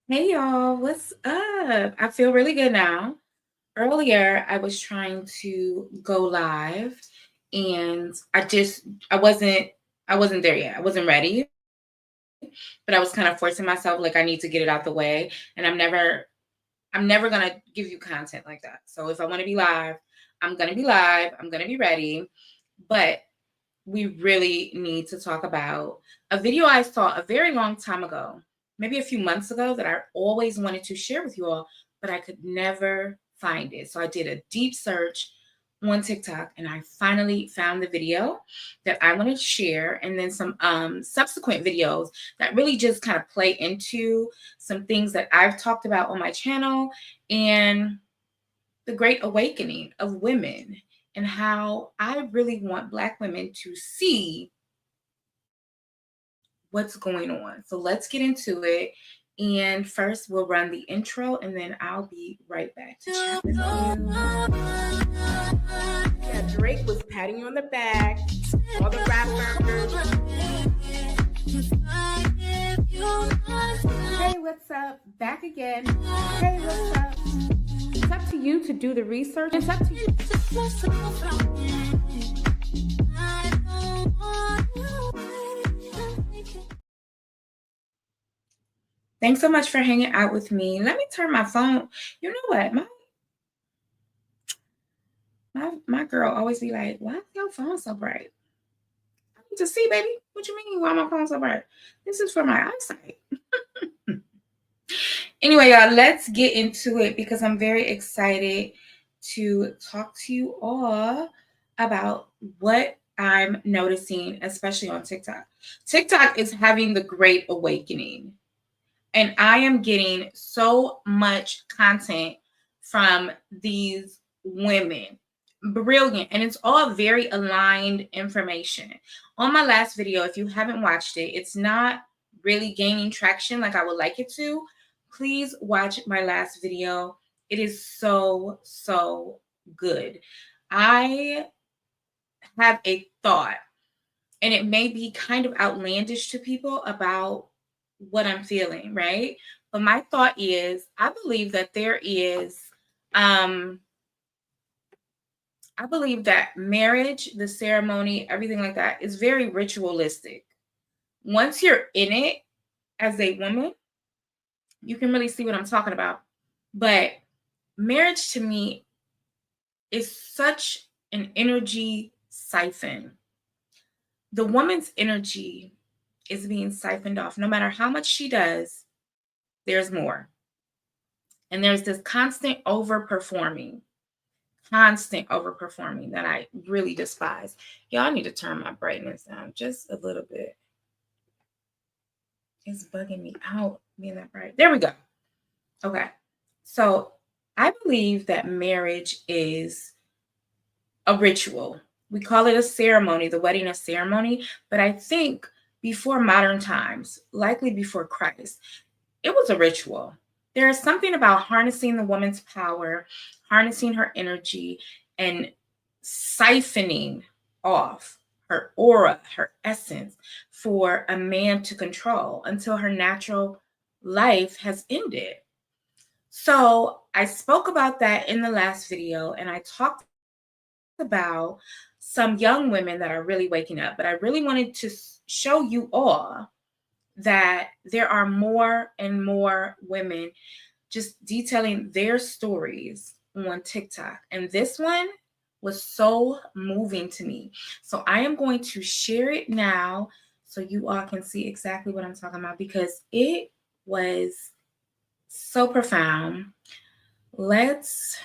Hey y'all, what's up? I feel really good now. Earlier, I was trying to go live and I wasn't there yet. I wasn't ready, but I was kind of forcing myself like I need to get it out the way. And I'm never gonna give you content like that. So if I want to be live, I'm gonna be live, I'm gonna be ready. But we really need to talk about a video I saw a very long time ago, maybe a few months ago, that I always wanted to share with you all, but I could never find it. So I did a deep search on TikTok and I finally found the video that I want to share, and then some subsequent videos that really just kind of play into some things that I've talked about on my channel and the great awakening of women and how I really want Black women to see what's going on. So let's get into it. And first, we'll run the intro, and then I'll be right back to chat with you. Yeah, Drake was patting you on the back. All the rappers. Hey, what's up? Back again. Hey, what's up? It's up to you to do the research. It's up to you. Thanks so much for hanging out with me. Let me turn my phone. You know what? My girl always be like, why is your phone so bright? I need to see, baby. What you mean why my phone's so bright? This is for my eyesight. Anyway, y'all, let's get into it because I'm very excited to talk to you all about what I'm noticing, especially on TikTok. TikTok is having the great awakening. And I am getting so much content from these women. Brilliant. And it's all very aligned information. On my last video, if you haven't watched it, it's not really gaining traction like I would like it to. Please watch my last video. It is so, so good. I have a thought, and it may be kind of outlandish to people about what I'm feeling, right? But my thought is, I believe that I believe that marriage, the ceremony, everything like that is very ritualistic. Once you're in it as a woman, you can really see what I'm talking about. But marriage to me is such an energy siphon. The woman's energy is being siphoned off. No matter how much she does, there's more. And there's this constant overperforming that I really despise. Y'all need to turn my brightness down just a little bit. It's bugging me out being that bright. There we go. Okay. So I believe that marriage is a ritual. We call it a ceremony, the wedding a ceremony. But I think before modern times, likely before Christ, it was a ritual. There is something about harnessing the woman's power, harnessing her energy, and siphoning off her aura, her essence for a man to control until her natural life has ended. So I spoke about that in the last video, and I talked about some young women that are really waking up, but I really wanted to show you all that there are more and more women just detailing their stories on TikTok. And this one was so moving to me. So I am going to share it now so you all can see exactly what I'm talking about because it was so profound. Let's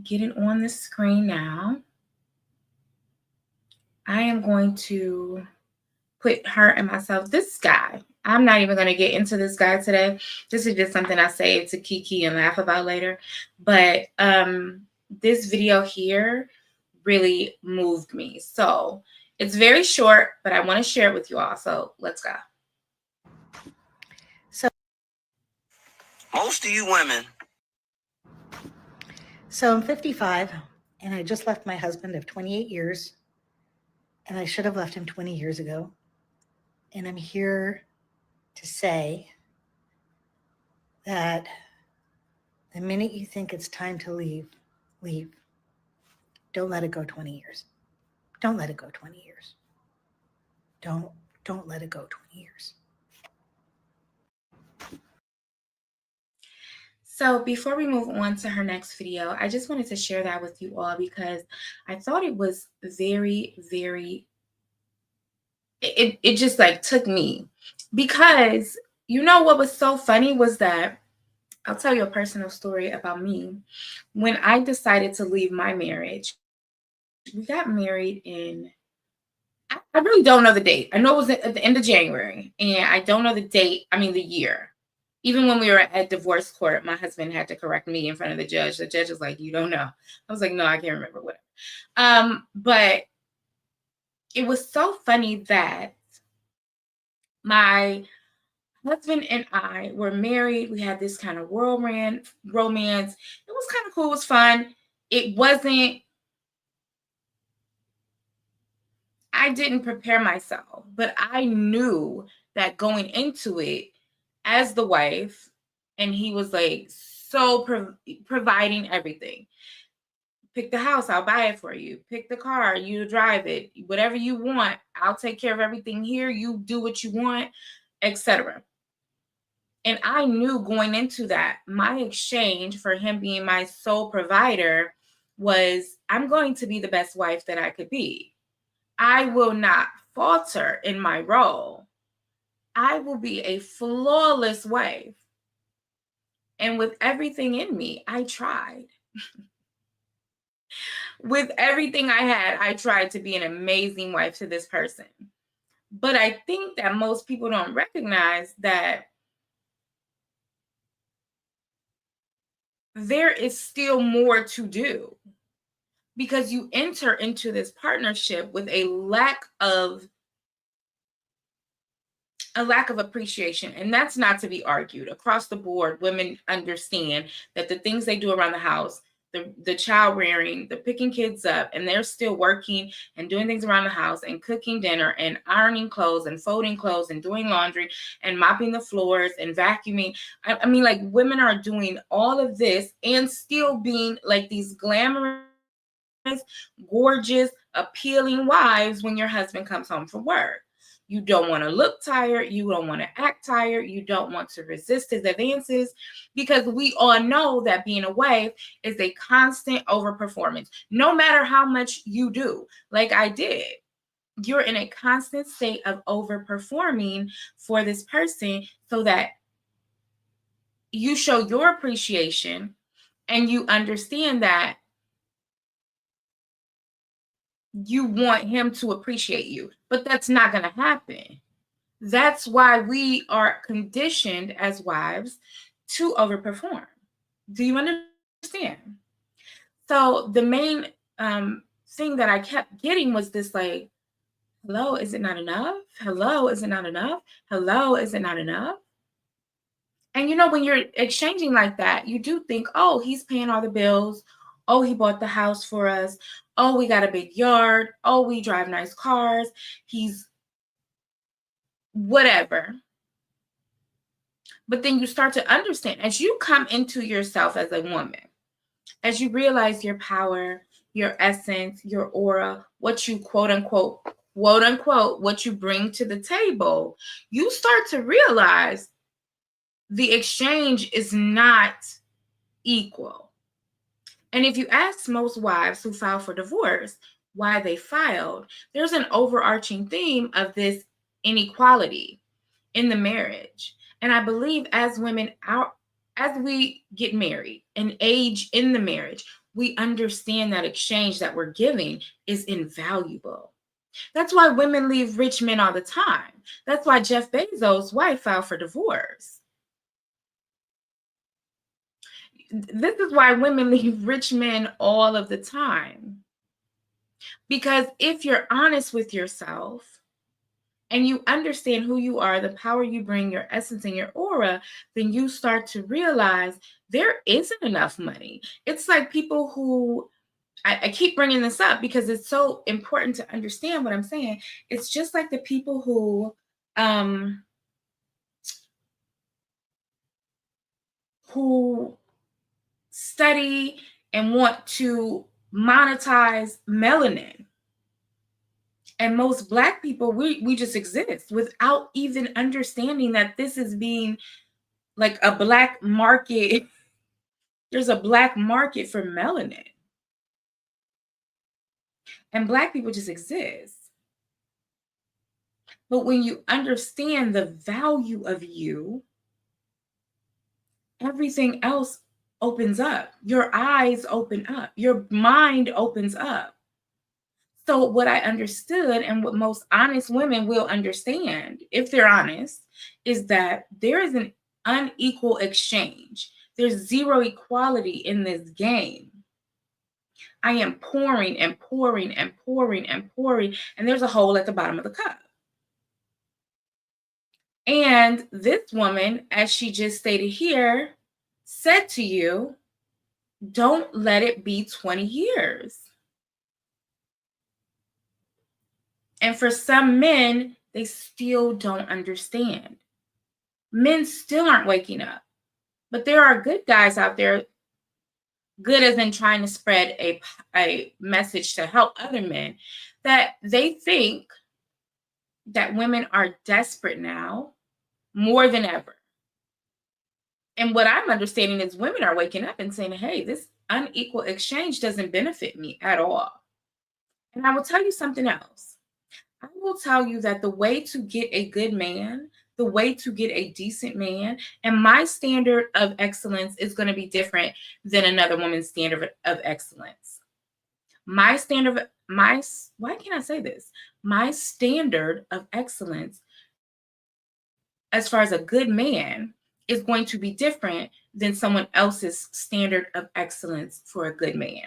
get it on the screen now. I am going to put her and myself, this guy. I'm not even going to get into this guy today. This is just something I saved to kiki and laugh about later. But this video here really moved me. So it's very short, but I want to share it with you all. So let's go. So most of you women. So I'm 55 and I just left my husband of 28 years and I should have left him 20 years ago. And I'm here to say that the minute you think it's time to leave, leave. Don't let it go 20 years. Don't let it go 20 years. Don't let it go 20 years. So before we move on to her next video, I just wanted to share that with you all because I thought it was very, very, it just like took me, because you know what was so funny was that, I'll tell you a personal story about me. When I decided to leave my marriage, we got married in, I really don't know the date. I know it was at the end of January, and I don't know the date, I mean the year. Even when we were at divorce court, my husband had to correct me in front of the judge. The judge was like, "You don't know." I was like, "No, I can't remember what." But it was so funny that my husband and I were married. We had this kind of whirlwind romance. It was kind of cool. It was fun. It wasn't, I didn't prepare myself, but I knew that going into it as the wife, and he was like so providing everything. Pick the house, I'll buy it for you. Pick the car, you drive it. Whatever you want, I'll take care of everything here. You do what you want, etc. And I knew going into that, my exchange for him being my sole provider was, I'm going to be the best wife that I could be. I will not falter in my role. I will be a flawless wife. And with everything in me, I tried. With everything I had, I tried to be an amazing wife to this person. But I think that most people don't recognize that there is still more to do, because you enter into this partnership with a lack of appreciation. And that's not to be argued. Across the board, women understand that the things they do around the house, the child rearing, the picking kids up, and they're still working and doing things around the house and cooking dinner and ironing clothes and folding clothes and doing laundry and mopping the floors and vacuuming. I mean, like, women are doing all of this and still being like these glamorous, gorgeous, appealing wives when your husband comes home from work. You don't want to look tired. You don't want to act tired. You don't want to resist his advances, because we all know that being a wife is a constant overperformance. No matter how much you do, like I did, you're in a constant state of overperforming for this person so that you show your appreciation and you understand that you want him to appreciate you, but that's not going to happen. That's why we are conditioned as wives to overperform. Do you understand? So the main thing that I kept getting was this, like, hello, is it not enough? Hello, is it not enough? Hello, is it not enough? And you know, when you're exchanging like that, you do think, oh, he's paying all the bills. Oh, he bought the house for us. Oh, we got a big yard. Oh, we drive nice cars. He's whatever. But then you start to understand as you come into yourself as a woman, as you realize your power, your essence, your aura, what you quote unquote, what you bring to the table, you start to realize the exchange is not equal. And if you ask most wives who file for divorce why they filed, there's an overarching theme of this inequality in the marriage. And I believe as women, as we get married and age in the marriage, we understand that exchange that we're giving is invaluable. That's why women leave rich men all the time. That's why Jeff Bezos' wife filed for divorce. This is why women leave rich men all of the time. Because if you're honest with yourself and you understand who you are, the power you bring, your essence and your aura, then you start to realize there isn't enough money. It's like people who, I keep bringing this up because it's so important to understand what I'm saying. It's just like the people who, who study and want to monetize melanin. And most Black people, we just exist without even understanding that this is being like a Black market. There's a Black market for melanin. And Black people just exist. But when you understand the value of you, everything else opens up. Your eyes open up. Your mind opens up. So what I understood, and what most honest women will understand, if they're honest, is that there is an unequal exchange. There's zero equality in this game. I am pouring and pouring and pouring and pouring, and there's a hole at the bottom of the cup. And this woman, as she just stated here, said to you, don't let it be 20 years. And for some men, they still don't understand. Men still aren't waking up. But there are good guys out there, good as in trying to spread a message to help other men, that they think that women are desperate now more than ever. And what I'm understanding is women are waking up and saying, hey, this unequal exchange doesn't benefit me at all. And I will tell you something else. I will tell you that the way to get a good man, the way to get a decent man, and my standard of excellence is going to be different than another woman's standard of excellence. My standard of excellence as far as a good man is going to be different than someone else's standard of excellence for a good man.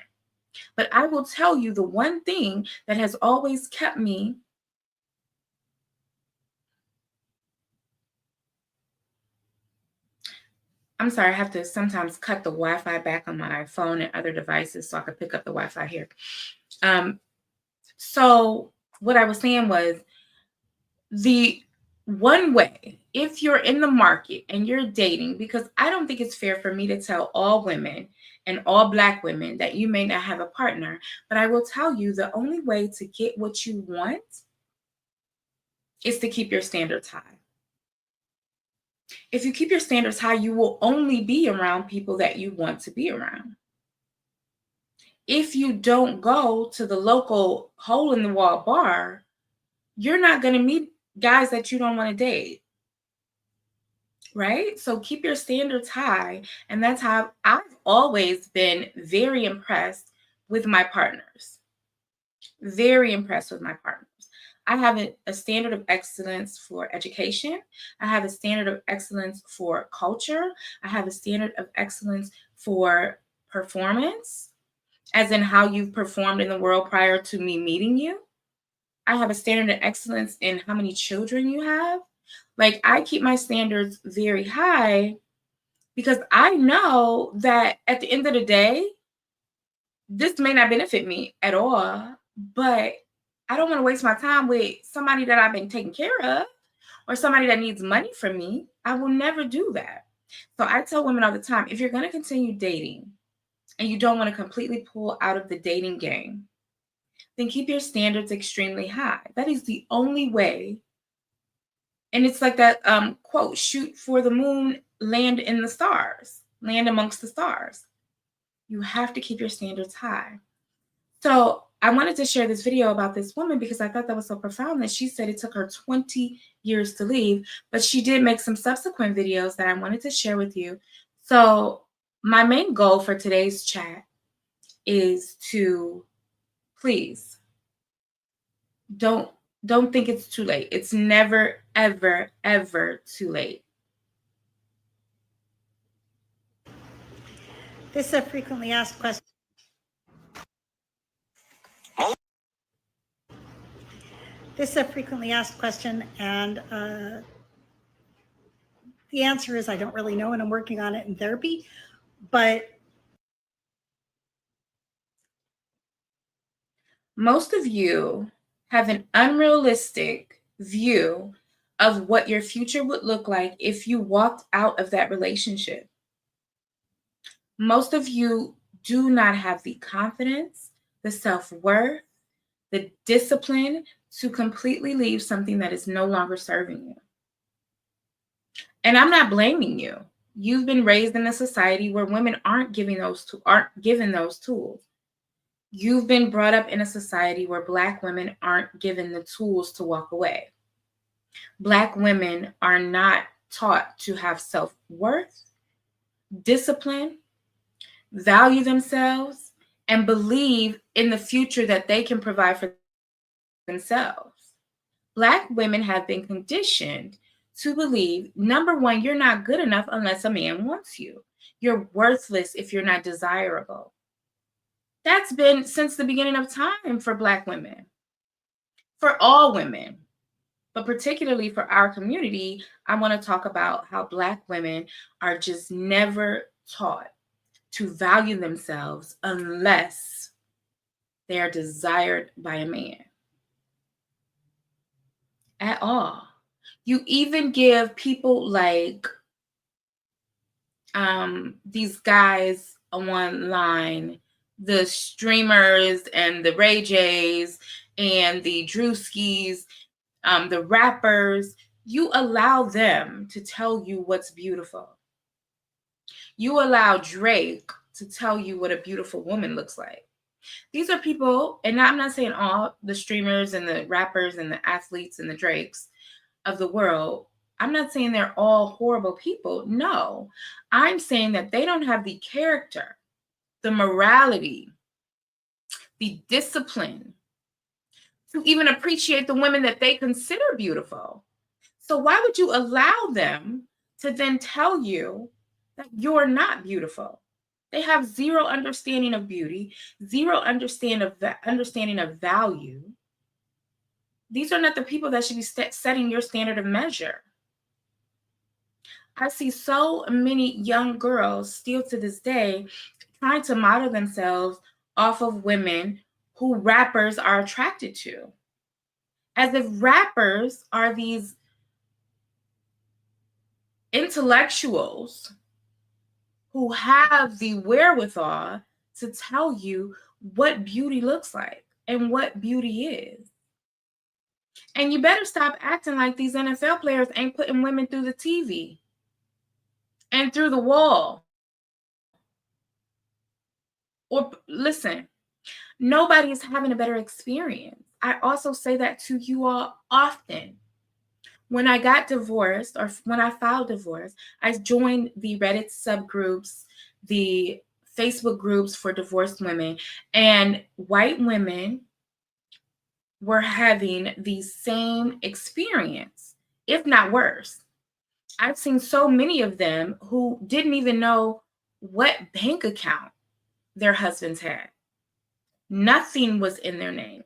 But I will tell you the one thing that has always kept me I'm sorry, I have to sometimes cut the Wi-Fi back on my phone and other devices so I could pick up the Wi-Fi here. So what I was saying was, the one way, if you're in the market and you're dating, because I don't think it's fair for me to tell all women and all Black women that you may not have a partner, but I will tell you the only way to get what you want is to keep your standards high. If you keep your standards high, you will only be around people that you want to be around. If you don't go to the local hole-in-the-wall bar, you're not going to meet guys that you don't want to date, right? So keep your standards high. And that's how I've always been very impressed with my partners. Very impressed with my partners. I have a standard of excellence for education. I have a standard of excellence for culture. I have a standard of excellence for performance, as in how you've performed in the world prior to me meeting you. I have a standard of excellence in how many children you have. Like, I keep my standards very high because I know that at the end of the day, this may not benefit me at all, but I don't want to waste my time with somebody that I've been taking care of or somebody that needs money from me. I will never do that. So I tell women all the time, if you're going to continue dating and you don't want to completely pull out of the dating game, then keep your standards extremely high. That is the only way. And it's like that quote, shoot for the moon, land in the stars, land amongst the stars. You have to keep your standards high. So I wanted to share this video about this woman because I thought that was so profound that she said it took her 20 years to leave, but she did make some subsequent videos that I wanted to share with you. So my main goal for today's chat is to please don't think it's too late. It's never, ever, ever too late. This is a frequently asked question. And the answer is I don't really know, and I'm working on it in therapy. But most of you have an unrealistic view of what your future would look like if you walked out of that relationship. Most of you do not have the confidence, the self-worth, the discipline to completely leave something that is no longer serving you. And I'm not blaming you. You've been raised in a society where women aren't given those tools. You've been brought up in a society where Black women aren't given the tools to walk away. Black women are not taught to have self-worth, discipline, value themselves, and believe in the future that they can provide for themselves. Black women have been conditioned to believe, number one, you're not good enough unless a man wants you. You're worthless if you're not desirable. That's been since the beginning of time for Black women, for all women, but particularly for our community. I want to talk about how Black women are just never taught to value themselves unless they are desired by a man at all. You even give people like these guys online, the streamers and the Ray J's and the Drewskis, the rappers, you allow them to tell you what's beautiful. You allow Drake to tell you what a beautiful woman looks like. These are people, and I'm not saying all the streamers and the rappers and the athletes and the Drakes of the world, I'm not saying they're all horrible people. No, I'm saying that they don't have the character, the morality, the discipline to even appreciate the women that they consider beautiful. So why would you allow them to then tell you that you're not beautiful? They have zero understanding of beauty, zero understanding of value. These are not the people that should be setting your standard of measure. I see so many young girls still to this day trying to model themselves off of women who rappers are attracted to, as if rappers are these intellectuals who have the wherewithal to tell you what beauty looks like and what beauty is. And you better stop acting like these NFL players ain't putting women through the TV and through the wall. Or listen, nobody is having a better experience. I also say that to you all often. When I got divorced, or when I filed divorce, I joined the Reddit subgroups, the Facebook groups for divorced women, and white women were having the same experience, if not worse. I've seen so many of them who didn't even know what bank account their husbands had. Nothing was in their name.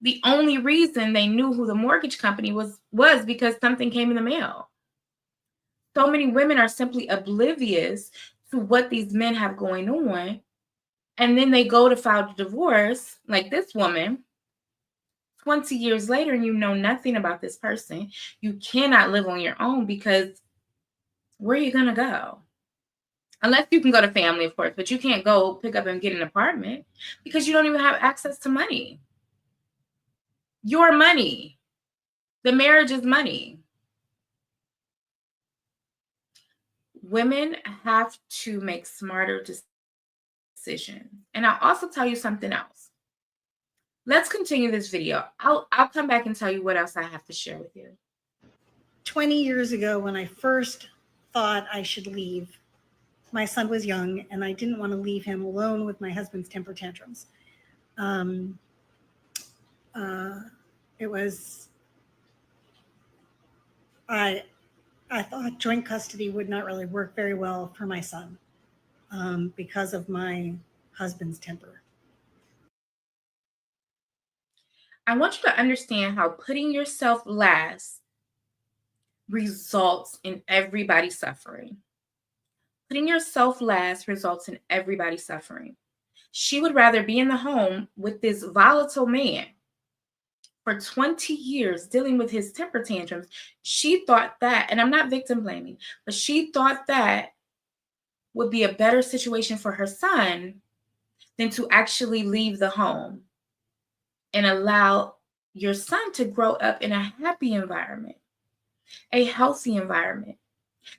The only reason they knew who the mortgage company was because something came in the mail. So many women are simply oblivious to what these men have going on. And then they go to file a divorce, like this woman, 20 years later, and you know nothing about this person. You cannot live on your own because where are you going to go? Unless you can go to family, of course, but you can't go pick up and get an apartment because you don't even have access to money. Your money. The marriage is money. Women have to make smarter decisions. And I'll also tell you something else. Let's continue this video. I'll come back and tell you what else I have to share with you. 20 years ago, when I first thought I should leave, my son was young and I didn't want to leave him alone with my husband's temper tantrums. I thought joint custody would not really work very well for my son because of my husband's temper. I want you to understand how putting yourself last results in everybody suffering. Putting yourself last results in everybody suffering. She would rather be in the home with this volatile man for 20 years dealing with his temper tantrums. She thought that, and I'm not victim blaming, but she thought that would be a better situation for her son than to actually leave the home and allow your son to grow up in a happy environment, a healthy environment.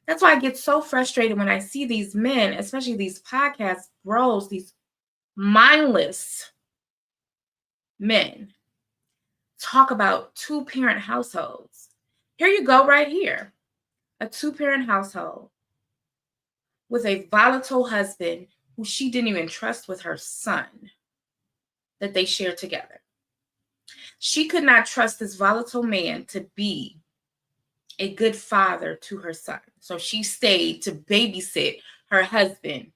That's why I get so frustrated when I see these men, especially these podcast bros, these mindless men, talk about two-parent households. Here you go right here. A two-parent household with a volatile husband who she didn't even trust with her son that they shared together. She could not trust this volatile man to be a good father to her son. So she stayed to babysit her husband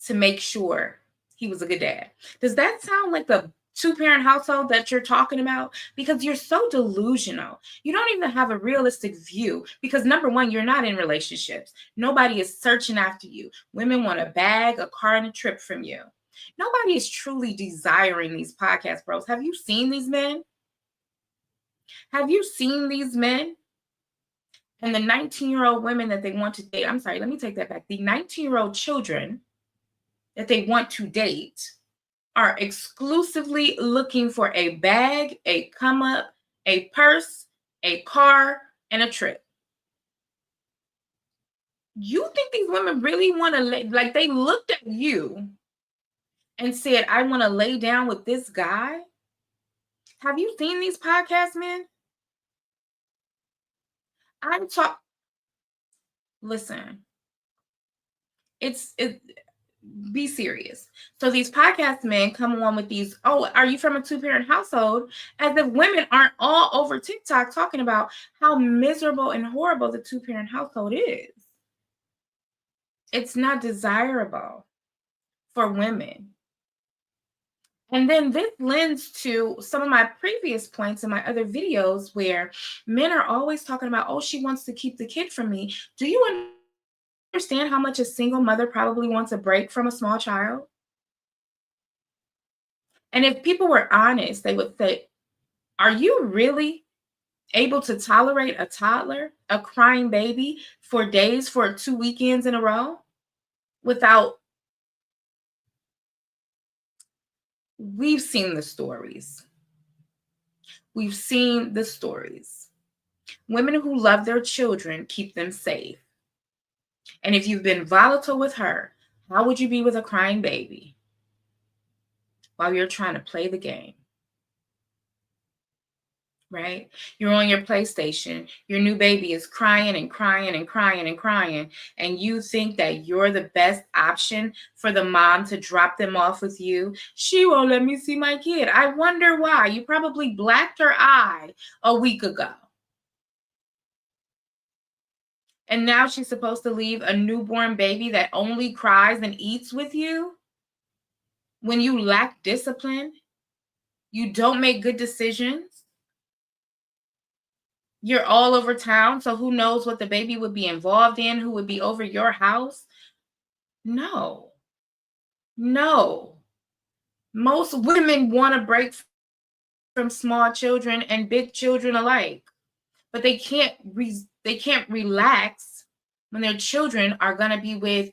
to make sure he was a good dad. Does that sound like the two-parent household that you're talking about? Because you're so delusional. You don't even have a realistic view because number one, you're not in relationships. Nobody is searching after you. Women want a bag, a car, and a trip from you. Nobody is truly desiring these podcast bros. Have you seen these men? Have you seen these men? And the 19-year-old women that they want to date, I'm sorry, let me take that back. The 19-year-old children that they want to date are exclusively looking for a bag, a come up, a purse, a car, and a trip. You think these women really want to, like they looked at you and said, I want to lay down with this guy? Have you seen these podcast men? Listen, be serious. So these podcast men come on with these, oh, are you from a two-parent household? As if women aren't all over TikTok talking about how miserable and horrible the two-parent household is. It's not desirable for women. And then this lends to some of my previous points in my other videos where men are always talking about, oh, she wants to keep the kid from me. Do you understand how much a single mother probably wants a break from a small child? And if people were honest, they would say, are you really able to tolerate a toddler, a crying baby for days, for 2 weekends in a row without? We've seen the stories. We've seen the stories. Women who love their children keep them safe. And if you've been volatile with her, how would you be with a crying baby while you're trying to play the game? Right? You're on your PlayStation. Your new baby is crying and crying and crying and crying. And you think that you're the best option for the mom to drop them off with you. She won't let me see my kid. I wonder why. You probably blacked her eye a week ago. And now she's supposed to leave a newborn baby that only cries and eats with you? When you lack discipline, you don't make good decisions. You're all over town, so who knows what the baby would be involved in, who would be over your house? No. Most women want to break from small children and big children alike, but they can't relax when their children are going to be with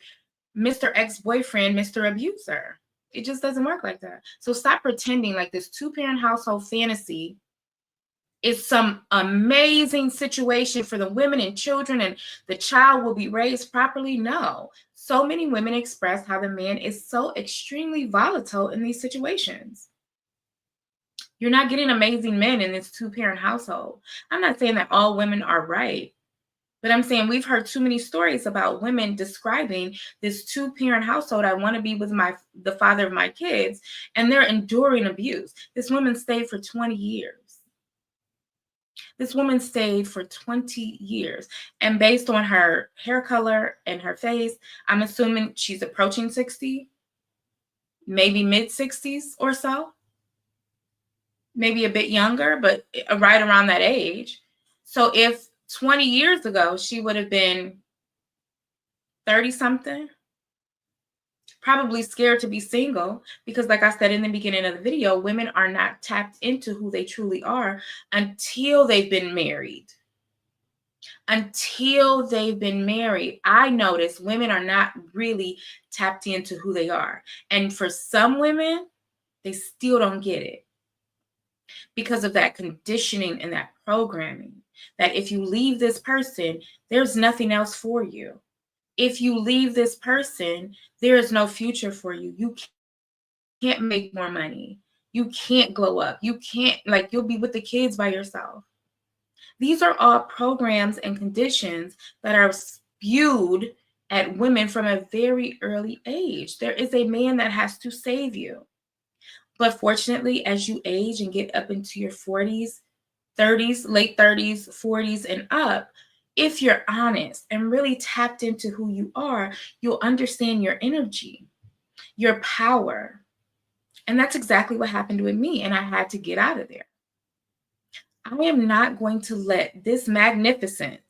Mr. Ex-boyfriend, Mr. Abuser. It just doesn't work like that. So stop pretending like this two-parent household fantasy is some amazing situation for the women and children and the child will be raised properly. No. So many women express how the man is so extremely volatile in these situations. You're not getting amazing men in this two-parent household. I'm not saying that all women are right, but I'm saying we've heard too many stories about women describing this two-parent household. I want to be with the father of my kids, and they're enduring abuse. This woman stayed for 20 years. This woman stayed for 20 years. And based on her hair color and her face, I'm assuming she's approaching 60, maybe mid-60s or so. Maybe a bit younger, but right around that age. So if 20 years ago, she would have been 30-something, probably scared to be single because, like I said in the beginning of the video, women are not tapped into who they truly are until they've been married, until they've been married, I notice women are not really tapped into who they are. And for some women, they still don't get it because of that conditioning and that programming, that if you leave this person, there's nothing else for you. If you leave this person, there is no future for you. You can't make more money. You can't glow up. You can't, like, you'll be with the kids by yourself. These are all programs and conditions that are spewed at women from a very early age. There is a man that has to save you. But fortunately, as you age and get up into your 40s, 30s, late 30s, 40s, and up, if you're honest and really tapped into who you are, you'll understand your energy, your power. And that's exactly what happened with me. And I had to get out of there. I am not going to let this magnificence,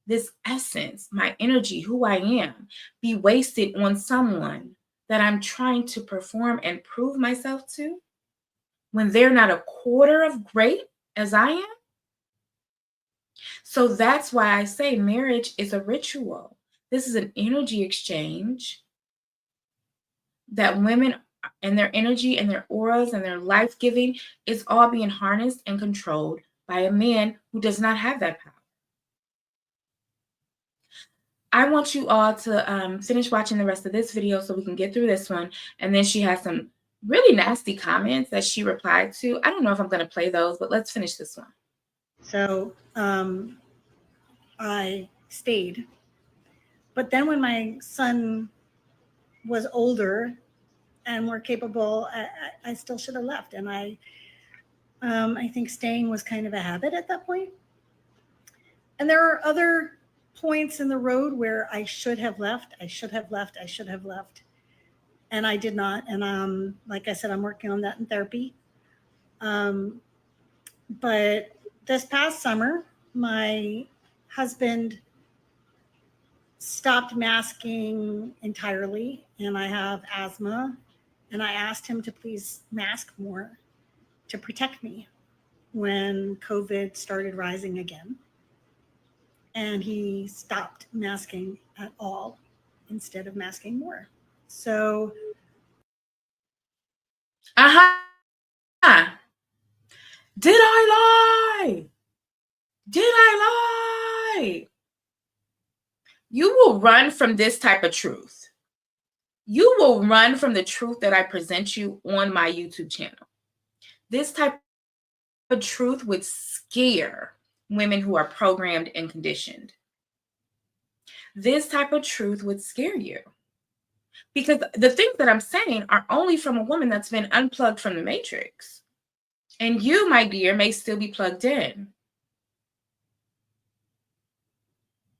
this essence, my energy, who I am, be wasted on someone that I'm trying to perform and prove myself to when they're not a quarter of great as I am. So that's why I say marriage is a ritual. This is an energy exchange that women and their energy and their auras and their life giving is all being harnessed and controlled by a man who does not have that power. I want you all to finish watching the rest of this video so we can get through this one. And then she has some really nasty comments that she replied to. I don't know if I'm going to play those, but let's finish this one. So I stayed. But then when my son was older and more capable, I still should have left. And I think staying was kind of a habit at that point. And there are other points in the road where I should have left. I should have left. And I did not. And like I said, I'm working on that in therapy. But this past summer, my husband stopped masking entirely, and I have asthma, and I asked him to please mask more to protect me when COVID started rising again. And he stopped masking at all instead of masking more. So did I lie? Did I lie? You will run from this type of truth. You will run from the truth that I present you on my YouTube channel. This type of truth would scare women who are programmed and conditioned. This type of truth would scare you. Because the things that I'm saying are only from a woman that's been unplugged from the matrix. And you, my dear, may still be plugged in.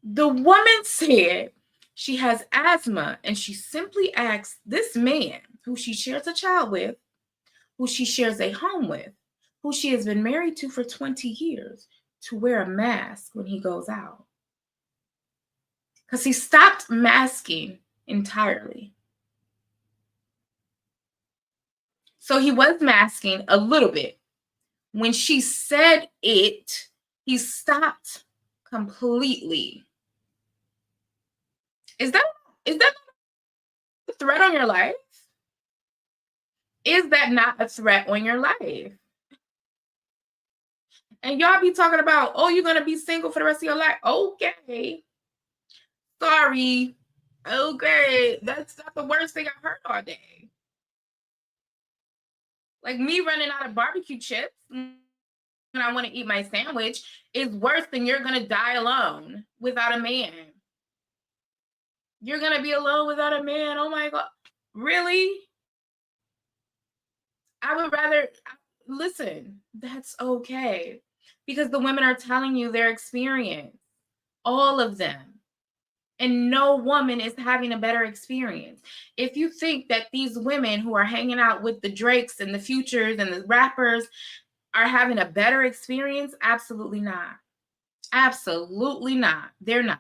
The woman said she has asthma, and she simply asked this man, who she shares a child with, who she shares a home with, who she has been married to for 20 years, to wear a mask when he goes out. Because he stopped masking entirely. So he was masking a little bit. When she said it, he stopped completely. Is that a threat on your life? Is that not a threat on your life? And y'all be talking about, oh, you're going to be single for the rest of your life. Okay. Sorry. Okay. That's not the worst thing I've heard all day. Like me running out of barbecue chips when I want to eat my sandwich is worse than you're going to die alone without a man. You're going to be alone without a man. Oh my God. Really? I would rather listen. That's okay. Because the women are telling you their experience. All of them. And no woman is having a better experience. If you think that these women who are hanging out with the Drakes and the Futures and the rappers are having a better experience, absolutely not. Absolutely not. They're not.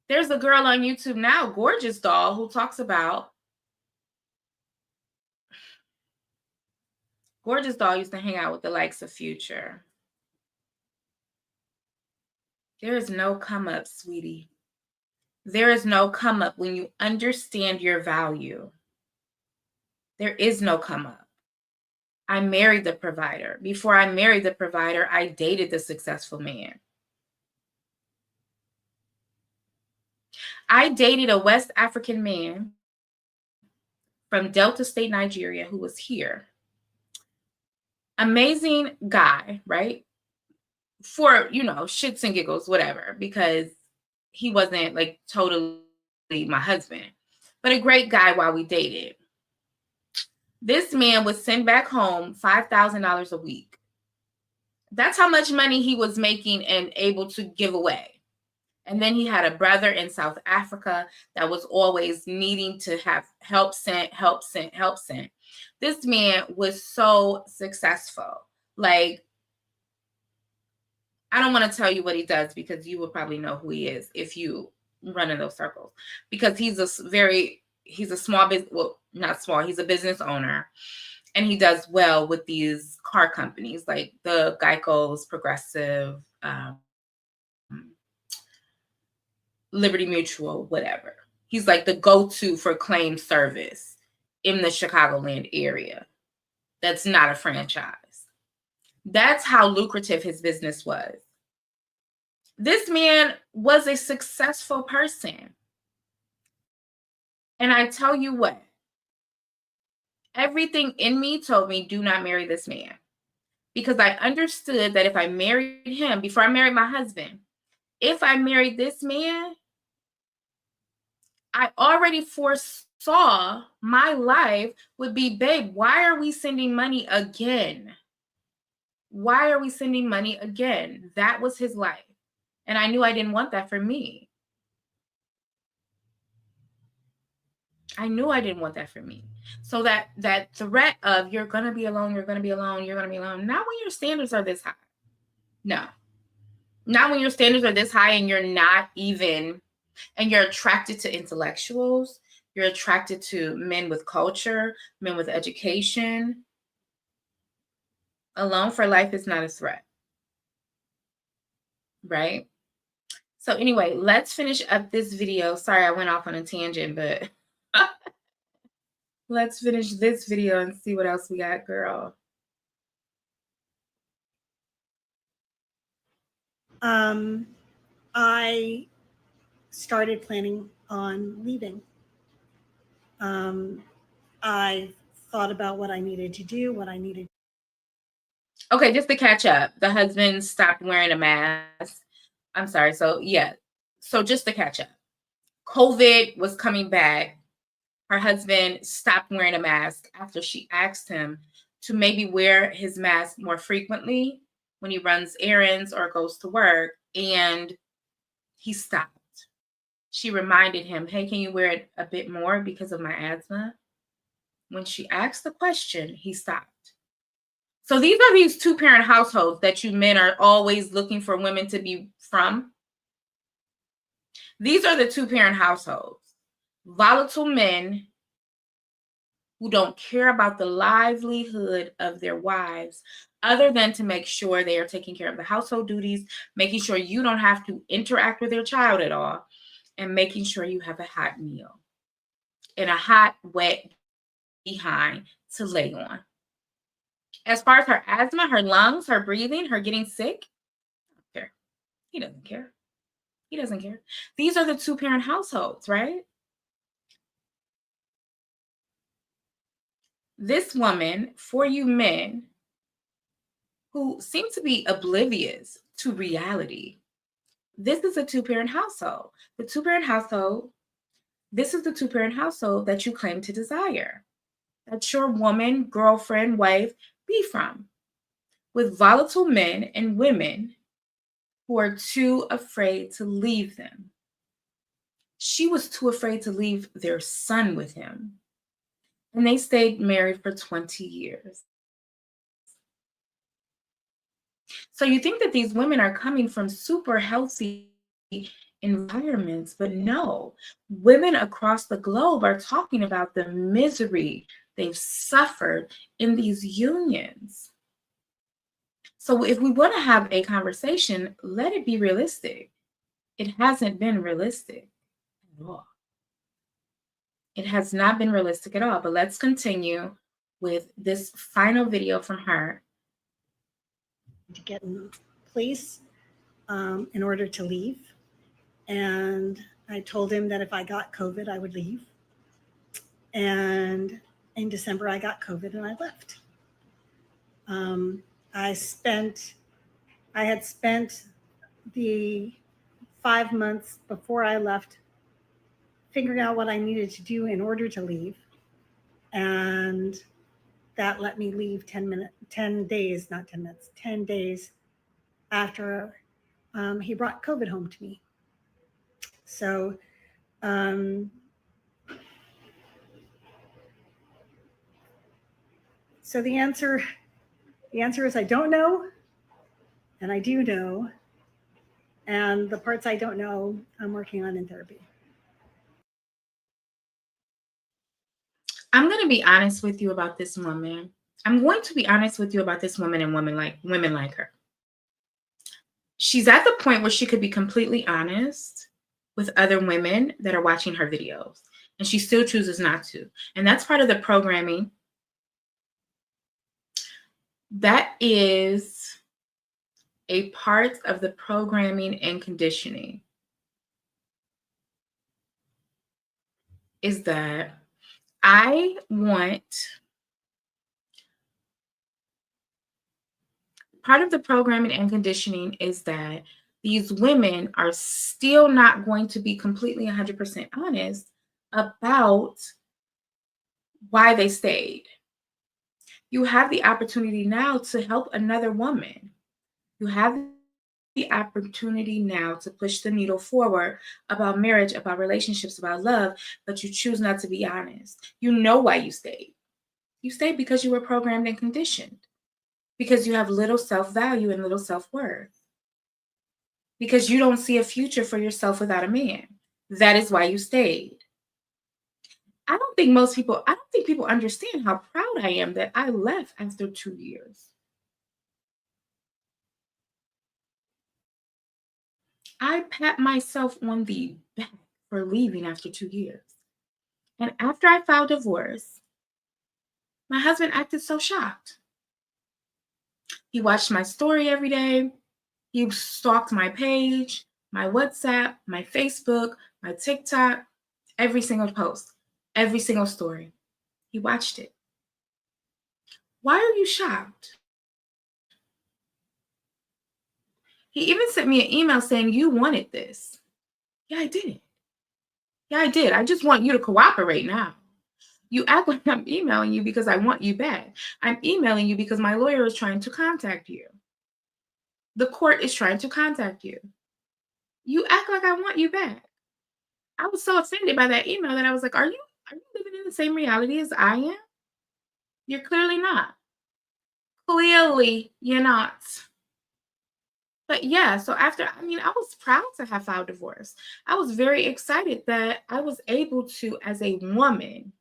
There's a girl on YouTube now, Gorgeous Doll, who talks about Gorgeous Doll used to hang out with the likes of Future. There is no come up, sweetie. There is no come up when you understand your value. There is no come up. I married the provider. Before I married the provider, I dated the successful man. I dated a West African man from Delta State, Nigeria, who was here. Amazing guy, right? For, shits and giggles, whatever, because he wasn't like totally my husband, but a great guy while we dated. This man would send back home $5,000 a week. That's how much money he was making and able to give away. And then he had a brother in South Africa that was always needing to have help sent. This man was so successful. Like, I don't want to tell you what he does because you will probably know who he is if you run in those circles. Because he's a small business, well, not small, he's a business owner. And he does well with these car companies like the Geico's, Progressive, Liberty Mutual, whatever. He's like the go-to for claim service in the Chicagoland area. That's not a franchise. That's how lucrative his business was. This man was a successful person. And I tell you what, everything in me told me, do not marry this man. Because I understood that if I married him, before I married my husband, if I married this man, I already foresaw my life would be, babe, why are we sending money again? Why are we sending money again? That was his life. And I knew I didn't want that for me. I knew I didn't want that for me. So that threat of you're going to be alone, you're going to be alone, you're going to be alone. Not when your standards are this high. No. Not when your standards are this high and you're not even, and you're attracted to intellectuals. You're attracted to men with culture, men with education. Alone for life is not a threat. Right? So anyway, let's finish up this video. Sorry, I went off on a tangent, but let's finish this video and see what else we got, girl. I started planning on leaving. I thought about what I needed to do, what I needed. Okay, just to catch up, the husband stopped wearing a mask. I'm sorry. So yeah. So just to catch up, COVID was coming back. Her husband stopped wearing a mask after she asked him to maybe wear his mask more frequently when he runs errands or goes to work. And he stopped. She reminded him, hey, can you wear it a bit more because of my asthma? When she asked the question, he stopped. So these are these two-parent households that you men are always looking for women to be from. These are the two-parent households. Volatile men who don't care about the livelihood of their wives other than to make sure they are taking care of the household duties, making sure you don't have to interact with your child at all, and making sure you have a hot meal and a hot, wet behind to lay on. As far as her asthma, her lungs, her breathing, her getting sick, I don't care. He doesn't care. He doesn't care. These are the two-parent households, right? This woman, for you men who seem to be oblivious to reality, this is a two-parent household. The two-parent household, this is the two-parent household that you claim to desire. That's your woman, girlfriend, wife, be from. With volatile men and women who are too afraid to leave them. She was too afraid to leave their son with him. And they stayed married for 20 years. So you think that these women are coming from super healthy environments, but no. Women across the globe are talking about the misery they've suffered in these unions. So if we want to have a conversation, let it be realistic. it hasn't been realistic at all. It has not been realistic at all. But let's continue with this final video from her. To get in place in order to leave. And I told him that if I got COVID, I would leave. And in December, I got COVID and I left. I had spent the 5 months before I left figuring out what I needed to do in order to leave. And that let me leave 10 days after he brought COVID home to me. So so the answer is I don't know, and I do know, and the parts I don't know, I'm working on in therapy. I'm going to be honest with you about this woman. I'm going to be honest with you about this woman and women like her. She's at the point where she could be completely honest with other women that are watching her videos, and she still chooses not to. And that's part of the programming. That is a part of the programming and conditioning, is that I want part of the programming and conditioning is that these women are still not going to be completely 100% honest about why they stayed. You have the opportunity now to help another woman. You have the opportunity now to push the needle forward about marriage, about relationships, about love, but you choose not to be honest. You know why you stayed. You stayed because you were programmed and conditioned, because you have little self-value and little self-worth, because you don't see a future for yourself without a man. That is why you stayed. I don't think people understand how proud I am that I left after 2 years. I pat myself on the back for leaving after 2 years. And after I filed divorce, my husband acted so shocked. He watched my story every day. He stalked my page, my WhatsApp, my Facebook, my TikTok, every single post, every single story. He watched it. Why are you shocked? He even sent me an email saying, "You wanted this." Yeah, I did. Yeah, I did. I just want you to cooperate now. You act like I'm emailing you because I want you back. I'm emailing you because my lawyer is trying to contact you. The court is trying to contact you. You act like I want you back. I was so offended by that email that I was like, are you living in the same reality as I am? You're clearly not. Clearly, you're not. But yeah, so I was proud to have filed divorce. I was very excited that I was able to, as a woman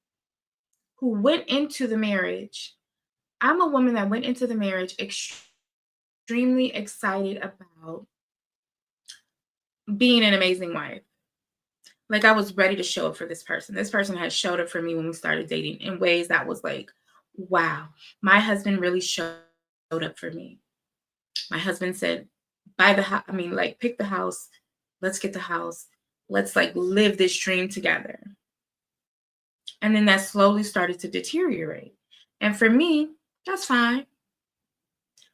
who went into the marriage, I'm a woman that went into the marriage extremely excited about being an amazing wife. Like, I was ready to show up for this person. This person has showed up for me when we started dating in ways that was like, wow, my husband really showed up for me. My husband said, buy the house. Pick the house. Let's get the house. Let's live this dream together. And then that slowly started to deteriorate. And for me, that's fine.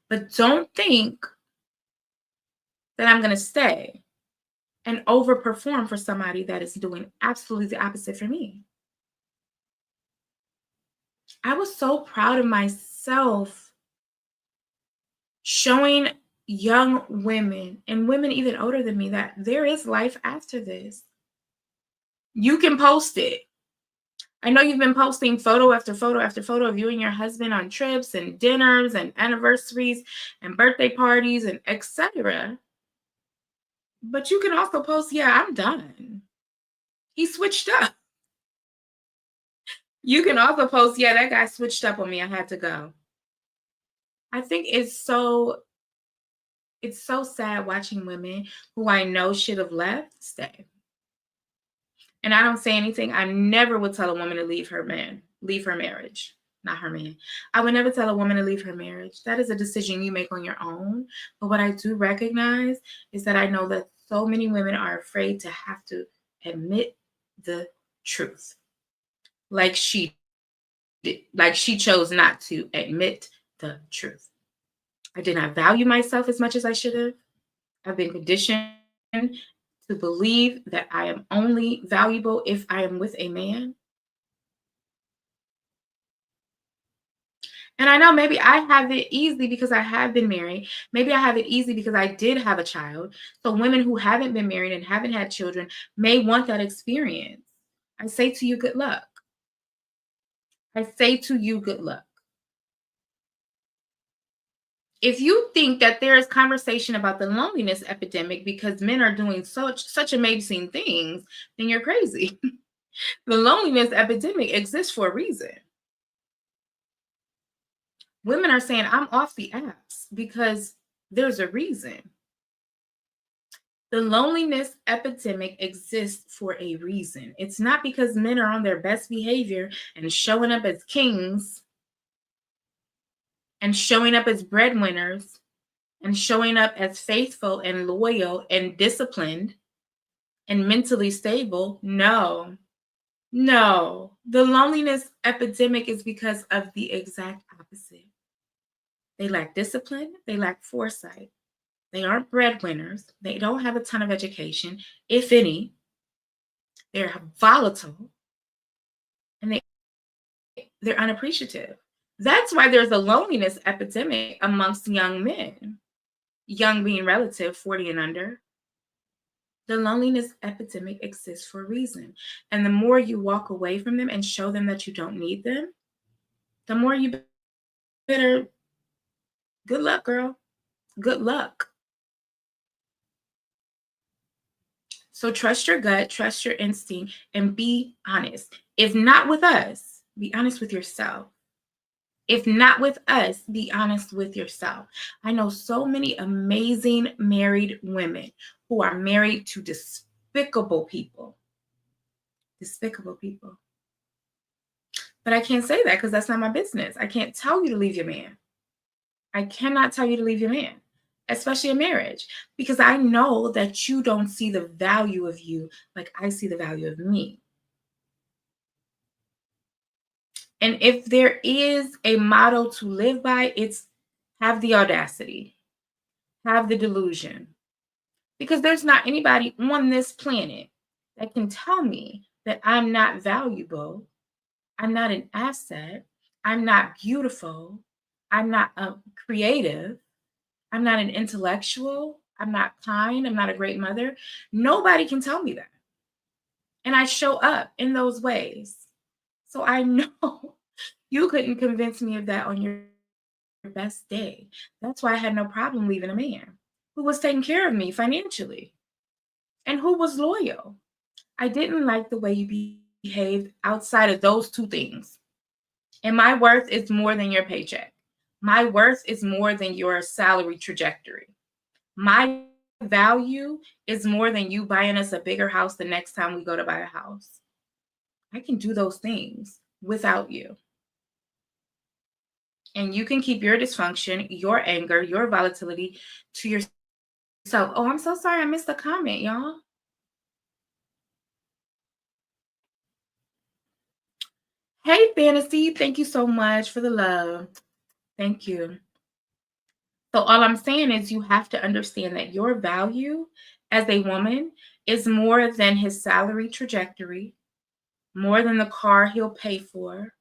But don't think that I'm going to stay and overperform for somebody that is doing absolutely the opposite for me. I was so proud of myself showing young women and women even older than me that there is life after this. You can post it. I know you've been posting photo after photo after photo of you and your husband on trips and dinners and anniversaries and birthday parties and etc. But you can also post, yeah, I'm done. He switched up. You can also post, yeah, that guy switched up on me. I had to go. I think it's so It's so sad watching women who I know should have left stay. And I don't say anything. I never would tell a woman to leave her man, leave her marriage, not her man. I would never tell a woman to leave her marriage. That is a decision you make on your own. But what I do recognize is that I know that so many women are afraid to have to admit the truth. Like she did, like she chose not to admit the truth. I did not value myself as much as I should have. I've been conditioned to believe that I am only valuable if I am with a man. And I know maybe I have it easy because I have been married. Maybe I have it easy because I did have a child. So women who haven't been married and haven't had children may want that experience. I say to you, good luck. I say to you, good luck. If you think that there is conversation about the loneliness epidemic because men are doing such amazing things, then you're crazy. The loneliness epidemic exists for a reason. Women are saying, I'm off the apps because there's a reason. The loneliness epidemic exists for a reason. It's not because men are on their best behavior and showing up as kings and showing up as breadwinners and showing up as faithful and loyal and disciplined and mentally stable. No. The loneliness epidemic is because of the exact opposite. They lack discipline. They lack foresight. They aren't breadwinners. They don't have a ton of education, if any. They're volatile. And they're unappreciative. That's why there's a loneliness epidemic amongst young men. Young being relative, 40 and under. The loneliness epidemic exists for a reason. And the more you walk away from them and show them that you don't need them, the more you better, good luck, girl. Good luck. So trust your gut, trust your instinct, and be honest. If not with us, be honest with yourself. If not with us, be honest with yourself. I know so many amazing married women who are married to despicable people. Despicable people. But I can't say that because that's not my business. I can't tell you to leave your man. I cannot tell you to leave your man, especially in marriage, because I know that you don't see the value of you like I see the value of me. And if there is a motto to live by, it's have the audacity, have the delusion. Because there's not anybody on this planet that can tell me that I'm not valuable, I'm not an asset, I'm not beautiful, I'm not creative, I'm not an intellectual, I'm not kind, I'm not a great mother. Nobody can tell me that. And I show up in those ways. So I know you couldn't convince me of that on your best day. That's why I had no problem leaving a man who was taking care of me financially and who was loyal. I didn't like the way you behaved outside of those two things. And my worth is more than your paycheck. My worth is more than your salary trajectory. My value is more than you buying us a bigger house the next time we go to buy a house. I can do those things without you. And you can keep your dysfunction, your anger, your volatility to yourself. Oh, I'm so sorry. I missed a comment, y'all. Hey, Fantasy. Thank you so much for the love. Thank you. So all I'm saying is you have to understand that your value as a woman is more than his salary trajectory, more than the car he'll pay for,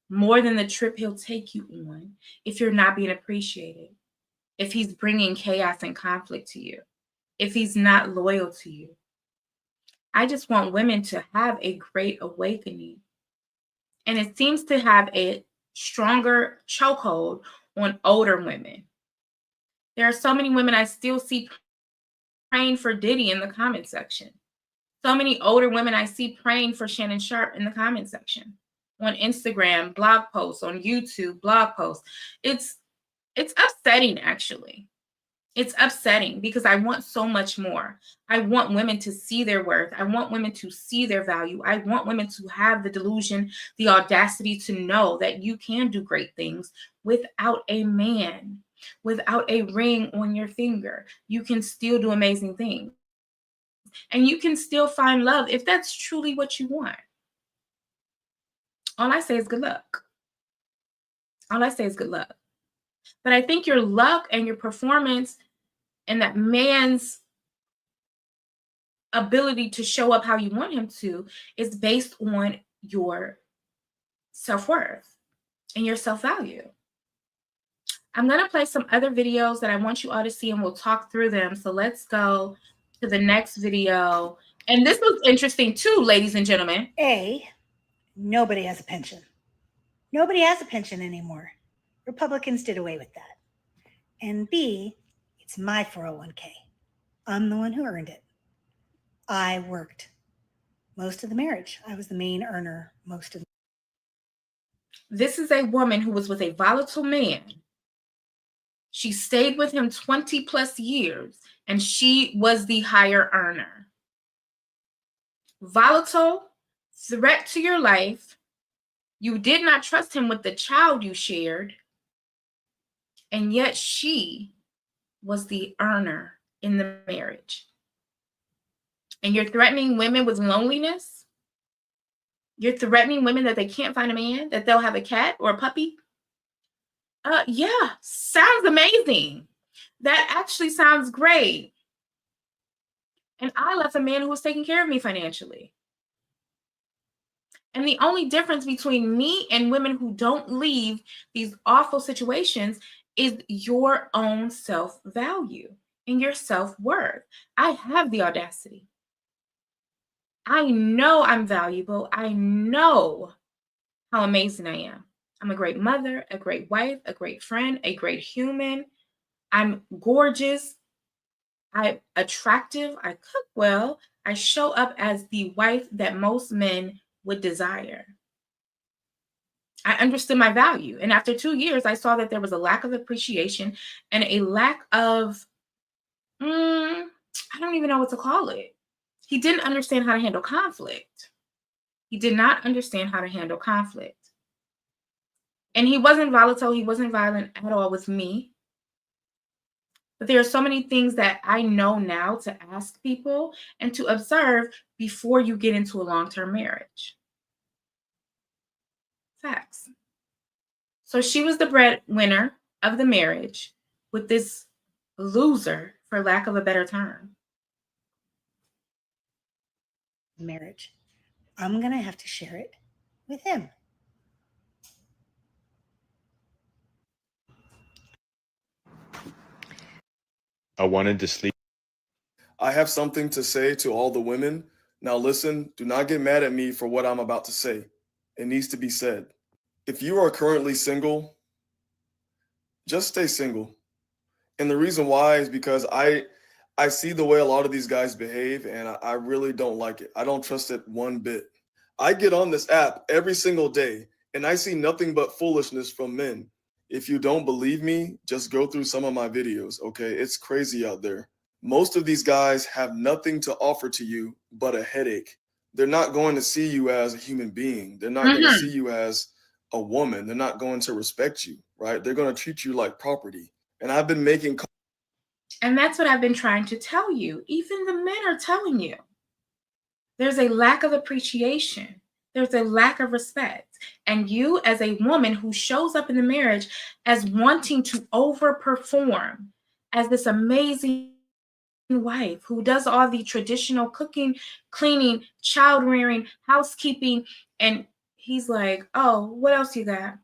more than the trip he'll take you on if you're not being appreciated, if he's bringing chaos and conflict to you, if he's not loyal to you. I just want women to have a great awakening. And it seems to have a stronger chokehold on older women. There are so many women I still see praying for Diddy in the comment section. So many older women I see praying for Shannon Sharpe in the comment section, on Instagram, blog posts, on YouTube, blog posts. It's upsetting, actually. It's upsetting because I want so much more. I want women to see their worth. I want women to see their value. I want women to have the delusion, the audacity to know that you can do great things without a man, without a ring on your finger. You can still do amazing things. And you can still find love if that's truly what you want. All I say is good luck. All I say is good luck. But I think your luck and your performance and that man's ability to show up how you want him to is based on your self-worth and your self-value. I'm going to play some other videos that I want you all to see and we'll talk through them. So let's go to the next video. And this was interesting too, ladies and gentlemen. A, nobody has a pension. Nobody has a pension anymore. Republicans did away with that. And B, it's my 401k. I'm the one who earned it. I worked most of the marriage. I was the main earner most of the This is a woman who was with a volatile man. She stayed with him 20 plus years and she was the higher earner. Volatile, threat to your life. You did not trust him with the child you shared. And yet she was the earner in the marriage. And you're threatening women with loneliness. You're threatening women that they can't find a man, that they'll have a cat or a puppy. Yeah, sounds amazing. That actually sounds great. And I left a man who was taking care of me financially. And the only difference between me and women who don't leave these awful situations is your own self-value and your self-worth. I have the audacity. I know I'm valuable. I know how amazing I am. I'm a great mother, a great wife, a great friend, a great human. I'm gorgeous. I'm attractive. I cook well. I show up as the wife that most men would desire. I understood my value. And after 2 years, I saw that there was a lack of appreciation and a lack of, I don't even know what to call it. He didn't understand how to handle conflict. He did not understand how to handle conflict. And he wasn't volatile. He wasn't violent at all with me. But there are so many things that I know now to ask people and to observe before you get into a long-term marriage. Facts. So she was the breadwinner of the marriage with this loser, for lack of a better term. marriage. I'm going to have to share it with him. I wanted to sleep. I have something to say to all the women. Now listen, do not get mad at me for what I'm about to say. It needs to be said. If you are currently single, just stay single. And the reason why is because I see the way a lot of these guys behave and I really don't like it. I don't trust it one bit. I get on this app every single day and I see nothing but foolishness from men. If you don't believe me, just go through some of my videos, okay? It's crazy out there. Most of these guys have nothing to offer to you but a headache. They're not going to see you as a human being. They're not going to see you as a woman. They're not going to respect you, right? They're going to treat you like property. And I've been making... And that's what I've been trying to tell you. Even the men are telling you. There's a lack of appreciation. There's a lack of respect. And you, as a woman who shows up in the marriage as wanting to overperform, as this amazing wife who does all the traditional cooking, cleaning, child rearing, housekeeping, and he's like, oh, what else you got?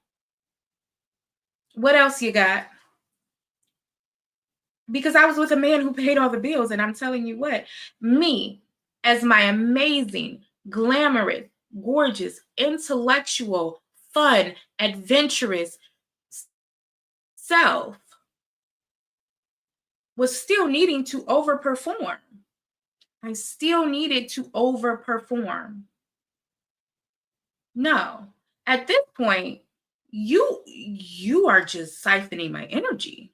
What else you got? Because I was with a man who paid all the bills, and I'm telling you what, me, as my amazing, glamorous, gorgeous, intellectual, fun, adventurous self was still needing to overperform. I still needed to overperform. No, at this point, you are just siphoning my energy.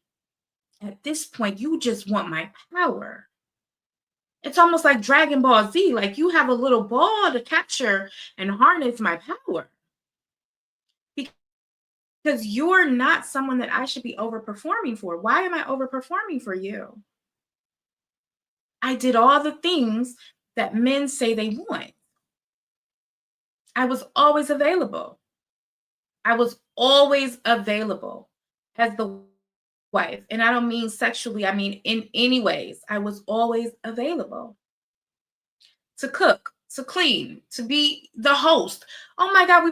at this point, you just want my power. It's almost like Dragon Ball Z. Like you have a little ball to capture and harness my power. Because you're not someone that I should be overperforming for. Why am I overperforming for you? I did all the things that men say they want. I was always available. I was always available as the wife. And I don't mean sexually, I mean in any ways. I was always available to cook, to clean, to be the host. Oh my God, we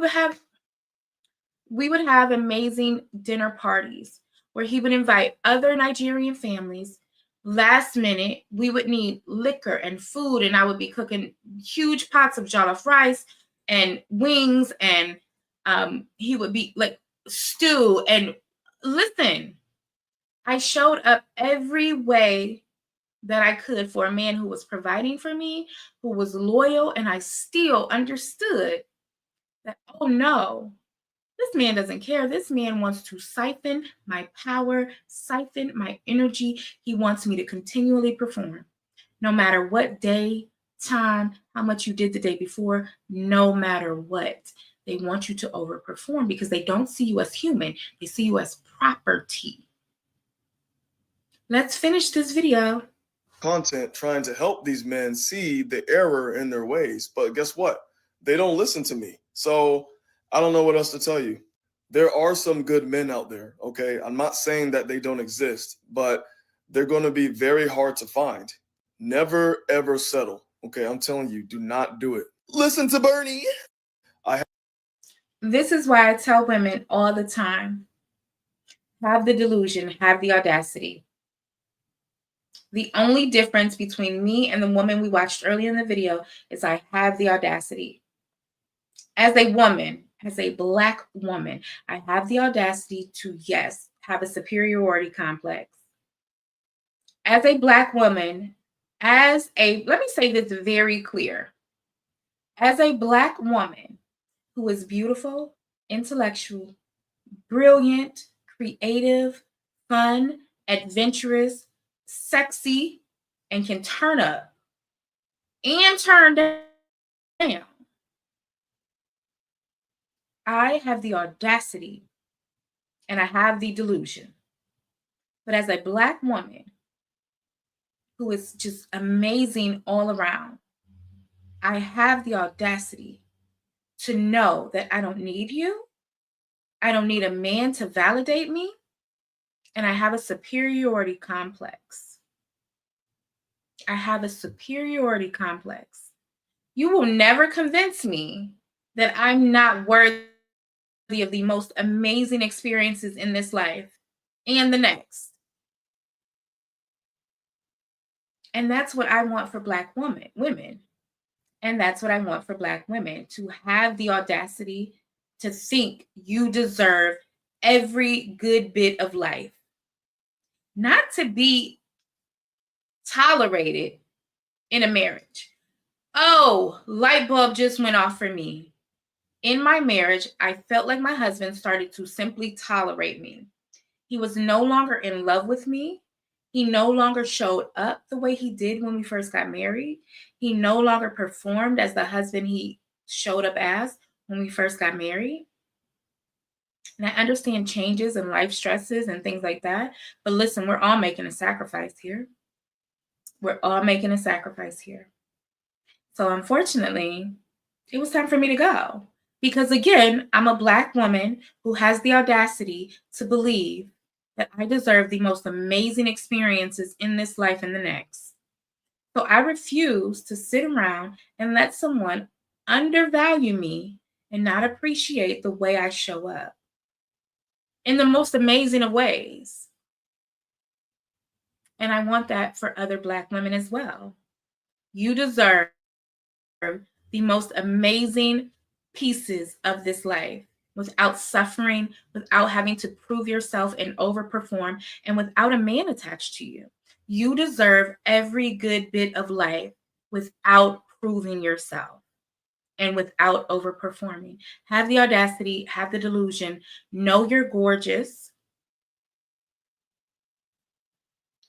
would have amazing dinner parties where he would invite other Nigerian families. Last minute, we would need liquor and food, and I would be cooking huge pots of jollof rice and wings, and he would be like stew. And listen, I showed up every way that I could for a man who was providing for me, who was loyal, and I still understood that, oh no, this man doesn't care. This man wants to siphon my power, siphon my energy. He wants me to continually perform. No matter what day, time, how much you did the day before, no matter what. They want you to overperform because they don't see you as human. They see you as property. Let's finish this video. Content trying to help these men see the error in their ways. But guess what? They don't listen to me. So I don't know what else to tell you. There are some good men out there, okay? I'm not saying that they don't exist, but they're going to be very hard to find. Never, ever settle, okay? I'm telling you, do not do it. Listen to Bernie. This is why I tell women all the time, have the delusion, have the audacity. The only difference between me and the woman we watched earlier in the video is I have the audacity. As a woman, as a Black woman, I have the audacity to, yes, have a superiority complex. As a Black woman, let me say this very clear. As a Black woman who is beautiful, intellectual, brilliant, creative, fun, adventurous, sexy, and can turn up and turn down, I have the audacity and I have the delusion. But as a Black woman who is just amazing all around, I have the audacity to know that I don't need you. I don't need a man to validate me. And I have a superiority complex. I have a superiority complex. You will never convince me that I'm not worthy of the most amazing experiences in this life and the next. And that's what I want for Black women. And that's what I want for Black women, to have the audacity to think you deserve every good bit of life. Not to be tolerated in a marriage. Oh, light bulb just went off for me. In my marriage, I felt like my husband started to simply tolerate me. He was no longer in love with me. He no longer showed up the way he did when we first got married. He no longer performed as the husband he showed up as when we first got married. And I understand changes and life stresses and things like that. But listen, we're all making a sacrifice here. We're all making a sacrifice here. So unfortunately, it was time for me to go. Because again, I'm a Black woman who has the audacity to believe that I deserve the most amazing experiences in this life and the next. So I refuse to sit around and let someone undervalue me and not appreciate the way I show up in the most amazing of ways. And I want that for other Black women as well. You deserve the most amazing pieces of this life without suffering, without having to prove yourself and overperform, and without a man attached to you. You deserve every good bit of life without proving yourself and without overperforming. Have the audacity, have the delusion, know you're gorgeous.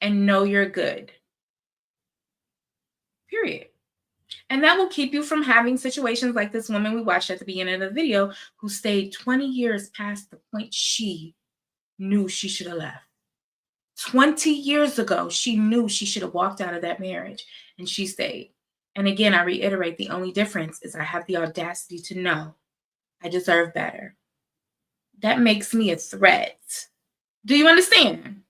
and know you're good. Period. And that will keep you from having situations like this woman we watched at the beginning of the video who stayed 20 years past the point she knew she should have left. 20 years ago, she knew she should have walked out of that marriage, and she stayed. And again, I reiterate, the only difference is I have the audacity to know I deserve better. That makes me a threat. Do you understand?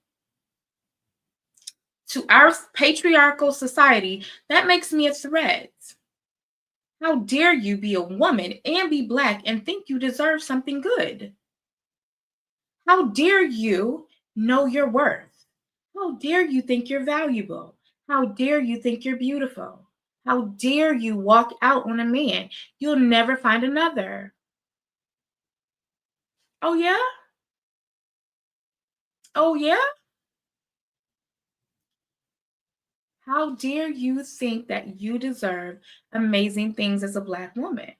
To our patriarchal society, that makes me a threat. How dare you be a woman and be Black and think you deserve something good? How dare you know your worth? How dare you think you're valuable? How dare you think you're beautiful? How dare you walk out on a man? You'll never find another. Oh, yeah? Oh, yeah? How dare you think that you deserve amazing things as a Black woman?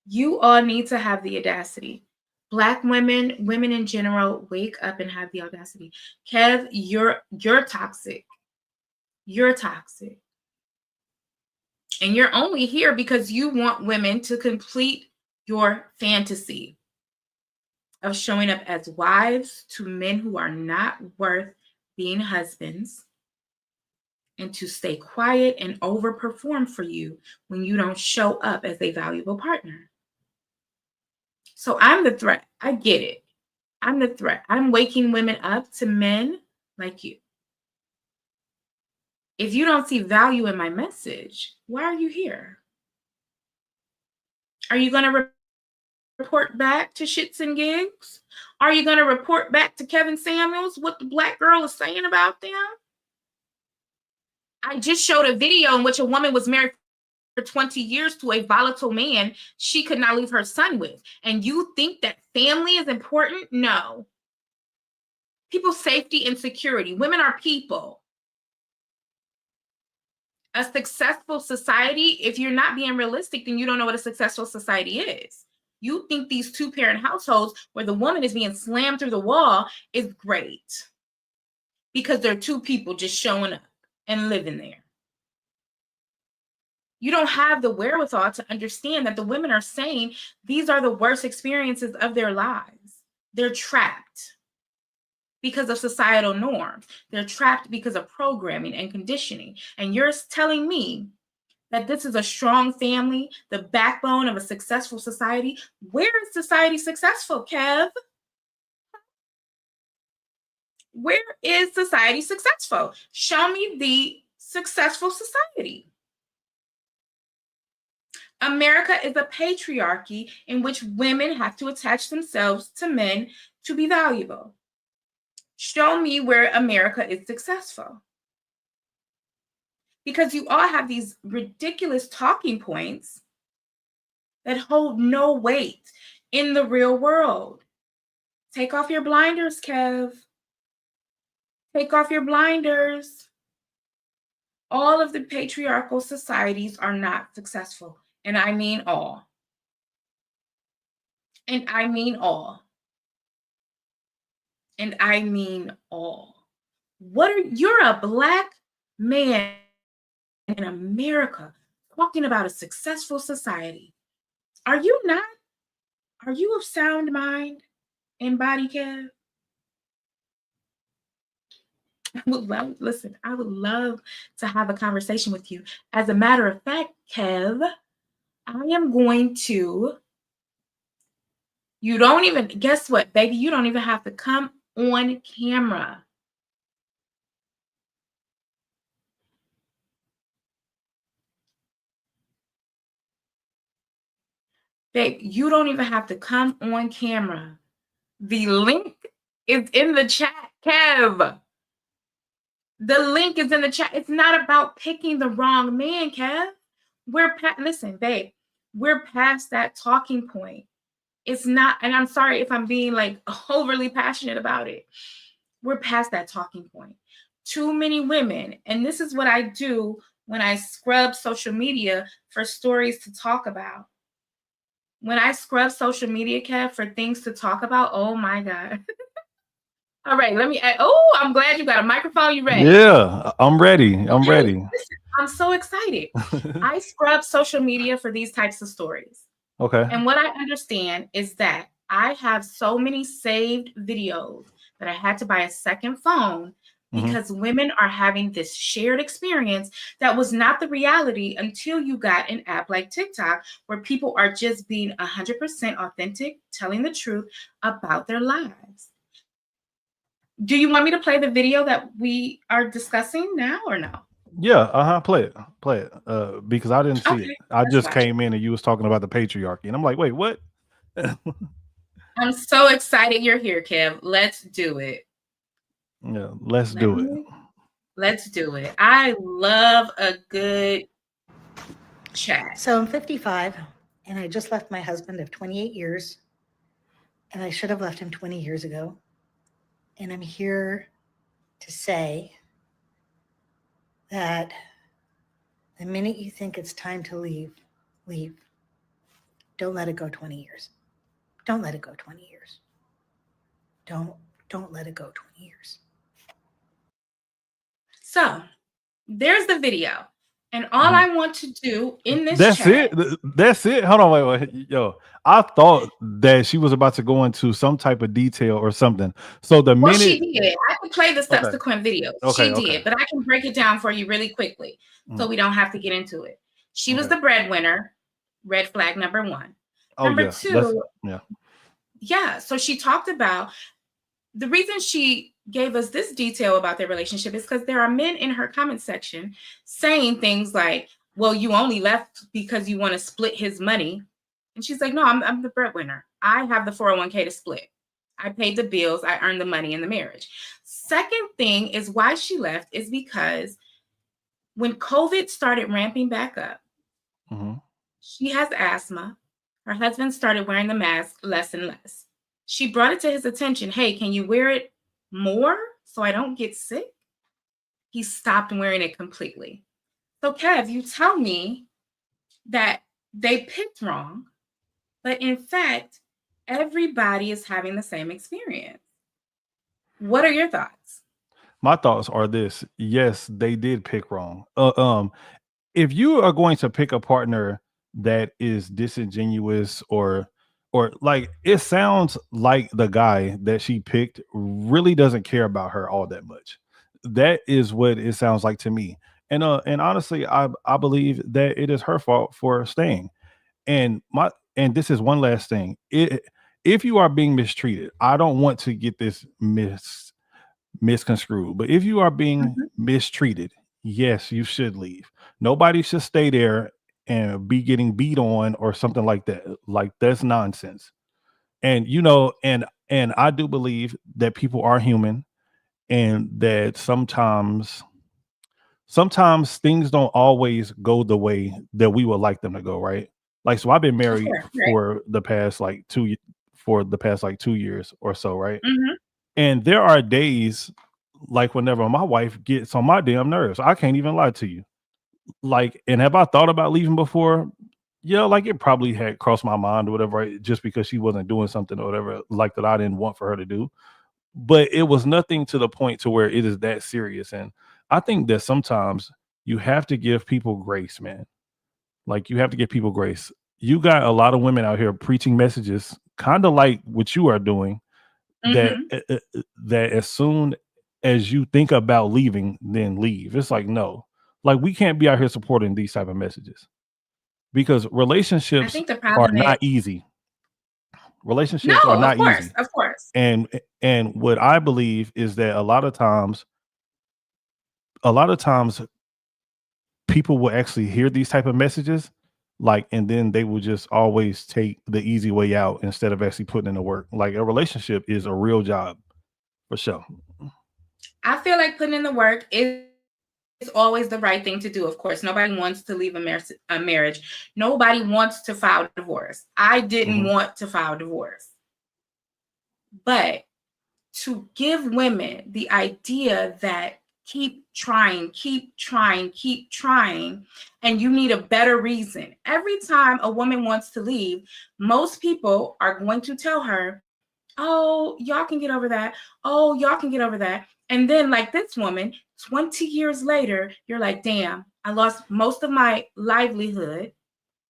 You all need to have the audacity. Black women, women in general, wake up and have the audacity. Kev, you're toxic. You're toxic. And you're only here because you want women to complete your fantasy of showing up as wives to men who are not worth being husbands, and to stay quiet and overperform for you when you don't show up as a valuable partner. So I'm the threat. I get it. I'm the threat. I'm waking women up to men like you. If you don't see value in my message, why are you here? Are you going to report back to Shits and Gigs? Are you going to report back to Kevin Samuels what the Black girl is saying about them? I just showed a video in which a woman was married for 20 years to a volatile man she could not leave her son with. And you think that family is important? No. People's safety and security. Women are people. A successful society, if you're not being realistic, then you don't know what a successful society is. You think these two-parent households where the woman is being slammed through the wall is great because there are two people just showing up and living there. You don't have the wherewithal to understand that the women are saying these are the worst experiences of their lives. They're trapped because of societal norms. They're trapped because of programming and conditioning. And you're telling me that this is a strong family, the backbone of a successful society. Where is society successful, Kev? Where is society successful? Show me the successful society. America is a patriarchy in which women have to attach themselves to men to be valuable. Show me where America is successful. Because you all have these ridiculous talking points that hold no weight in the real world. Take off your blinders, Kev. Take off your blinders. All of the patriarchal societies are not successful. And I mean all. And I mean all. And I mean all. You're a Black man in America talking about a successful society. Are you not? Are you of sound mind and body, Kev? Listen, I would love to have a conversation with you. As a matter of fact, Kev, I am going to, you don't even, guess what, baby? You don't even have to come on camera. Babe, you don't even have to come on camera. The link is in the chat, Kev. The link is in the chat. It's not about picking the wrong man, Kev. Listen, babe, we're past that talking point. It's not, and I'm sorry if I'm being like overly passionate about it. We're past that talking point. Too many women, and this is what I do when I scrub social media for stories to talk about. When I scrub social media, Kev, for things to talk about, oh my God. All right, let me. Oh, I'm glad you got a microphone. You ready? Yeah, I'm ready. I'm Okay, ready. listen, I'm so excited. I scrub social media for these types of stories. Okay. And what I understand is that I have so many saved videos that I had to buy a second phone Mhm. because women are having this shared experience that was not the reality until you got an app like TikTok, where people are just being 100% authentic, telling the truth about their lives. Do you want me to play the video that we are discussing now or no? Yeah, play it. Play it. Because I didn't see it. Okay, I let's just watch it. came in and you was talking about the patriarchy. And I'm like, wait, what? I'm so excited you're here, Kev. Let's do it. Yeah, let's do it. Let's do it. I love a good chat. So I'm 55 and I just left my husband of 28 years. And I should have left him 20 years ago. And I'm here to say that the minute you think it's time to leave, leave. Don't let it go 20 years. Don't let it go 20 years. Don't let it go 20 years. So there's the video. And all I want to do in this That's chat. it. That's it. Hold on, wait. Yo, I thought that she was about to go into some type of detail or something. So the Well, minute she did. I can play the Okay. subsequent videos. Okay, She okay. did, but I can break it down for you really quickly so we don't have to get into it. She was Okay. the breadwinner, red flag number one. Oh Number yeah, two, yeah. yeah. So she talked about the reason she gave us this detail about their relationship is because there are men in her comment section saying things like, well, you only left because you want to split his money. And she's like, no, I'm the breadwinner. I have the 401k to split. I paid the bills. I earned the money in the marriage. Second thing is why she left is because when COVID started ramping back up, Mhm. she has asthma. Her husband started wearing the mask less and less. She brought it to his attention. Hey, can you wear it more so I don't get sick? He stopped wearing it completely. So, Kev, you tell me that they picked wrong, but in fact, everybody is having the same experience. What are your thoughts? My thoughts are this: yes, they did pick wrong. If you are going to pick a partner that is disingenuous or like, it sounds like the guy that she picked really doesn't care about her all that much. That is what it sounds like to me. And honestly, I believe that it is her fault for staying. And this is one last thing. If you are being mistreated, I don't want to get this misconstrued, but if you are being mistreated, yes, you should leave. Nobody should stay there and be getting beat on or something like that. Like, that's nonsense. And and I do believe that people are human, and that sometimes things don't always go the way that we would like them to go, right? Like, so I've been married Right. for the past like 2 years or so, right? Mhm. And there are days, like, whenever my wife gets on my damn nerves, I can't even lie to you. Like, and have I thought about leaving before? Yeah, like, it probably had crossed my mind or whatever, right? Just because she wasn't doing something or whatever, like, that I didn't want for her to do. But it was nothing to the point to where it is that serious. And I think that sometimes you have to give people grace, man. Like, you have to give people grace. You got a lot of women out here preaching messages, kind of like what you are doing, that Mhm. that as soon as you think about leaving, then leave. It's like, no, like, we can't be out here supporting these type of messages, because I relationships think the are problem is not easy. no, Relationships are of not course, easy. of course. And what I believe is that a lot of times people will actually hear these type of messages, like, and then they will just always take the easy way out instead of actually putting in the work. Like, a relationship is a real job, for sure. I feel like putting in the work is always the right thing to do. Of course, nobody wants to leave a marriage. Nobody wants to file divorce. I didn't Mhm. want to file divorce. But to give women the idea that keep trying, keep trying, keep trying, and you need a better reason. Every time a woman wants to leave, most people are going to tell her, Oh, y'all can get over that. Oh, y'all can get over that. And then, like this woman, 20 years later, you're like, damn, I lost most of my livelihood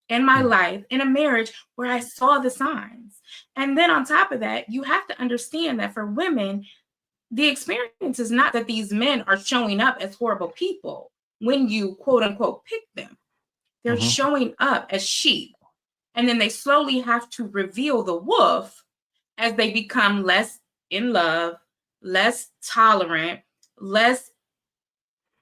in my life in a marriage where I saw the signs. And then on top of that, you have to understand that for women, the experience is not that these men are showing up as horrible people when you quote unquote pick them. They're Mhm. showing up as sheep. And then they slowly have to reveal the wolf as they become less in love, less tolerant, less,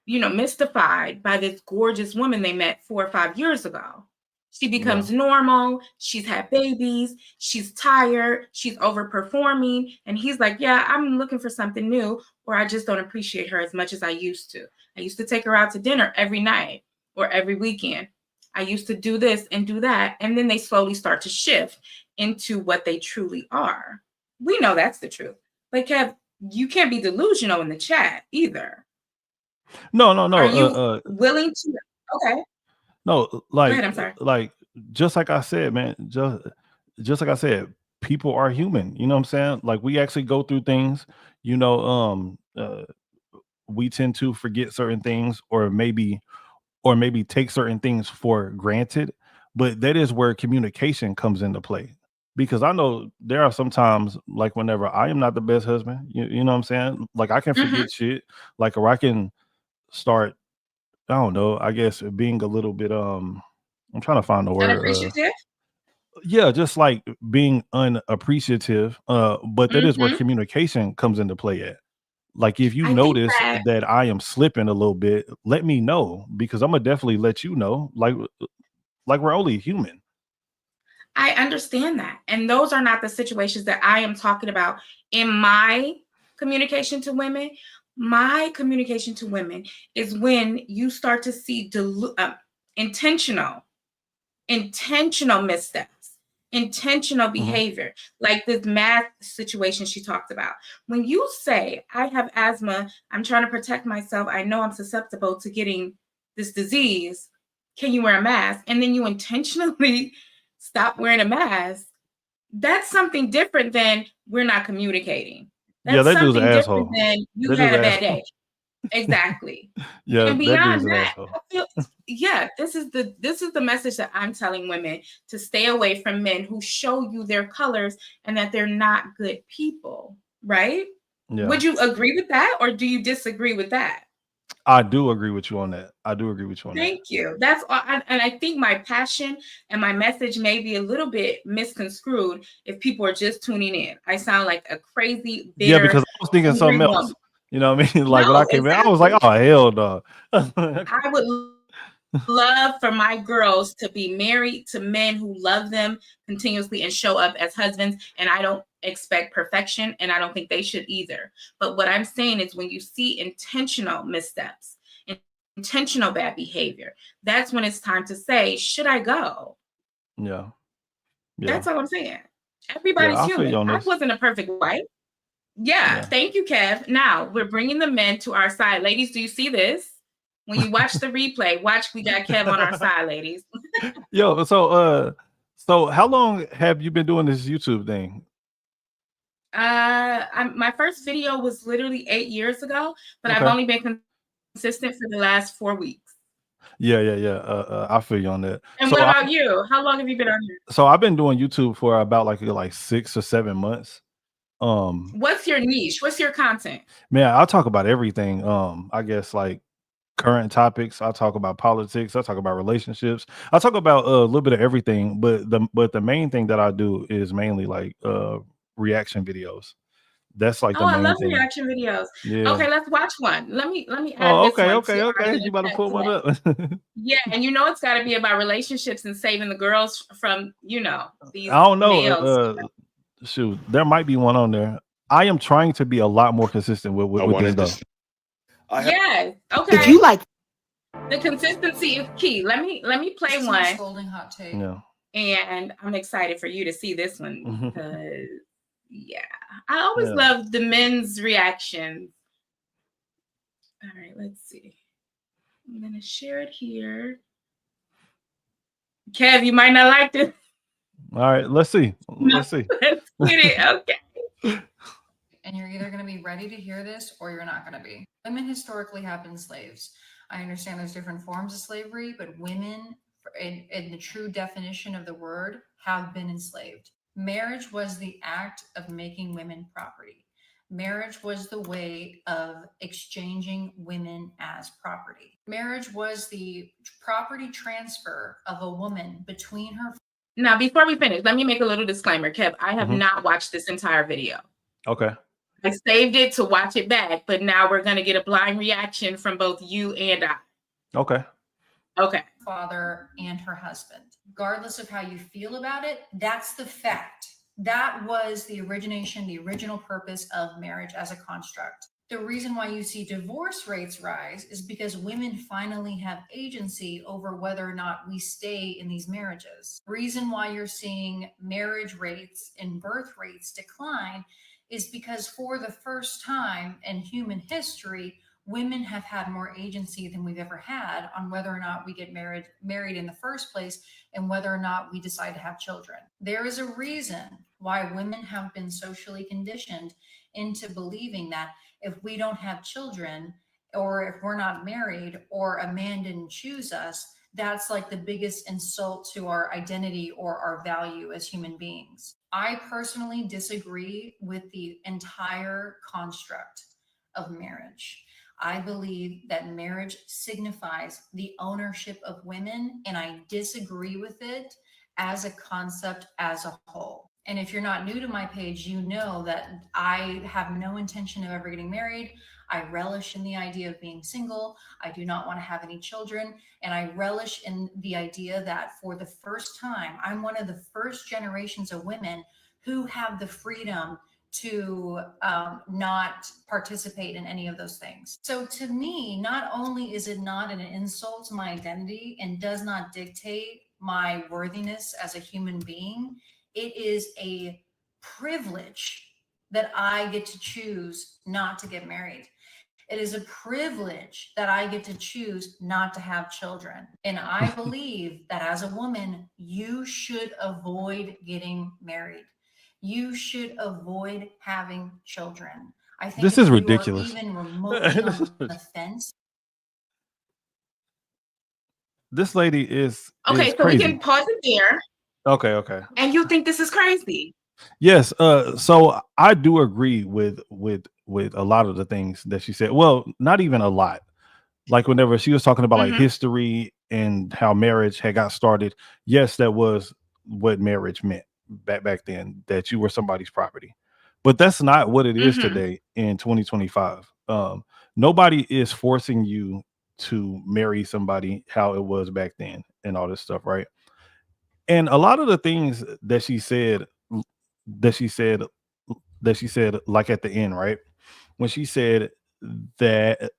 mystified by this gorgeous woman they met 4 or 5 years ago. She becomes normal. She's had babies. She's tired. She's overperforming. And he's like, yeah, I'm looking for something new, or I just don't appreciate her as much as I used to. I used to take her out to dinner every night or every weekend. I used to do this and do that. And then they slowly start to shift into what they truly are. We know that's the truth. But Kev, you can't be delusional in the chat either. No, Are you willing to? Okay, no, go like ahead. I'm sorry. like just like I said, man, just like I said, people are human. You know what I'm saying? Like we actually go through things, you know, we tend to forget certain things or maybe take certain things for granted, but that is where communication comes into play. Because I know there are some times, like whenever I am not the best husband, you know what I'm saying? Like I can Mhm. forget shit, like or I can start, I don't know, I guess being a little bit I'm trying to find the word. Unappreciative? Yeah, just like being unappreciative. But that is where Mhm. communication comes into play at. Like if you I think notice that that I am slipping a little bit, let me know because I'm gonna definitely let you know. Like we're only human. I understand that. And those are not the situations that I am talking about in my communication to women. My communication to women is when you start to see intentional missteps, intentional Mhm. behavior, like this math situation she talked about. When you say, I have asthma, I'm trying to protect myself, I know I'm susceptible to getting this disease, can you wear a mask? And then you intentionally stop wearing a mask. That's something different than we're not communicating. Yeah, That's that dude's an something different asshole. than you That dude's had an a bad asshole. day. Exactly. Yeah, And that dude's beyond an that, asshole. I feel, yeah, this is the message that I'm telling women to stay away from men who show you their colors and that they're not good people, right? Yeah. Would you agree with that or do you disagree with that? I do agree with you on that. I do agree with you on that. Thank you. That's all, and I think my passion and my message may be a little bit misconstrued if people are just tuning in. I sound like a crazy, Yeah, bitter, because I was thinking angry something else. woman. You know what I mean? Like when I No, came in, I was like, exactly. oh hell no. I would love for my girls to be married to men who love them continuously and show up as husbands. And I don't expect perfection, and I don't think they should either. But what I'm saying is when you see intentional missteps, intentional bad behavior, that's when it's time to say, should I go? Yeah. Yeah. That's all I'm saying. Yeah. Everybody's I feel you human. on I this. wasn't a perfect wife. Yeah, Yeah. thank you, Kev. Now we're bringing the men to our side. Ladies, do you see this? When you watch the replay, watch, we got Kev on our side, ladies. Yo, so how long have you been doing this YouTube thing? My first video was literally 8 years ago, but I've Okay. only been consistent for the last 4 weeks. Yeah. I feel you on that. And what about you? How long have you been on here? So I've been doing YouTube for about like 6 or 7 months. Um, What's your niche? What's your content? man, I'll talk about everything. I guess like current topics. I talk about politics. I talk about relationships. I talk about a little bit of everything. But the main thing that I do is mainly like reaction videos. That's like Oh, the I main love thing. reaction videos. Yeah. Okay, let's watch one. Let me add Oh, this okay, one okay, to our okay. You little about to chat pull one today. up? Yeah, and it's got to be about relationships and saving the girls from, these I don't know. males. Shoot, there might be one on there. I am trying to be a lot more consistent with I with this wanted to though. sleep. I have Yes. If Okay. you like The consistency is key. Let me play Just my one, scalding hot take. Yeah. and I'm excited for you to see this one because, yeah, I Yeah. always love the men's reactions. All right, let's see. I'm gonna share it here. Kev, you might not like this. All right. Let's see. Let's see. Let's get it. Okay. And you're either going to be ready to hear this or you're not going to be. Women historically have been slaves. I understand there's different forms of slavery, but women, in the true definition of the word, have been enslaved. Marriage was the act of making women property. Marriage was the way of exchanging women as property. Marriage was the property transfer of a woman between her. Now, before we finish, let me make a little disclaimer, Kev. I have Mhm. not watched this entire video. Okay. I saved it to watch it back, but now we're going to get a blind reaction from both you and I. Okay. Okay. Father and her husband. Regardless of how you feel about it, that's the fact. That was the origination, the original purpose of marriage as a construct. The reason why you see divorce rates rise is because women finally have agency over whether or not we stay in these marriages. The reason why you're seeing marriage rates and birth rates decline is because for the first time in human history, women have had more agency than we've ever had on whether or not we get married in the first place and whether or not we decide to have children. There is a reason why women have been socially conditioned into believing that if we don't have children, or if we're not married, or a man didn't choose us, that's like the biggest insult to our identity or our value as human beings. I personally disagree with the entire construct of marriage. I believe that marriage signifies the ownership of women, and I disagree with it as a concept as a whole. And if you're not new to my page, you know that I have no intention of ever getting married. I relish in the idea of being single. I do not want to have any children. And I relish in the idea that for the first time, I'm one of the first generations of women who have the freedom to not participate in any of those things. So to me, not only is it not an insult to my identity and does not dictate my worthiness as a human being, it is a privilege that I get to choose not to get married. It is a privilege that I get to choose not to have children. And I believe that as a woman, you should avoid getting married. You should avoid having children. I think This if is you are ridiculous. even remotely on the fence. This lady is Okay, so crazy. we can pause it there. Okay. And you think this is crazy? Yes. So I do agree with a lot of the things that she said. Well, not even a lot. Like whenever she was talking about like Mhm. history and how marriage had got started. Yes, that was what marriage meant back then, that you were somebody's property. But that's not what it is Mhm. today in 2025. Nobody is forcing you to marry somebody how it was back then and all this stuff, right? And a lot of the things that she said that she said like at the end, right? When she said that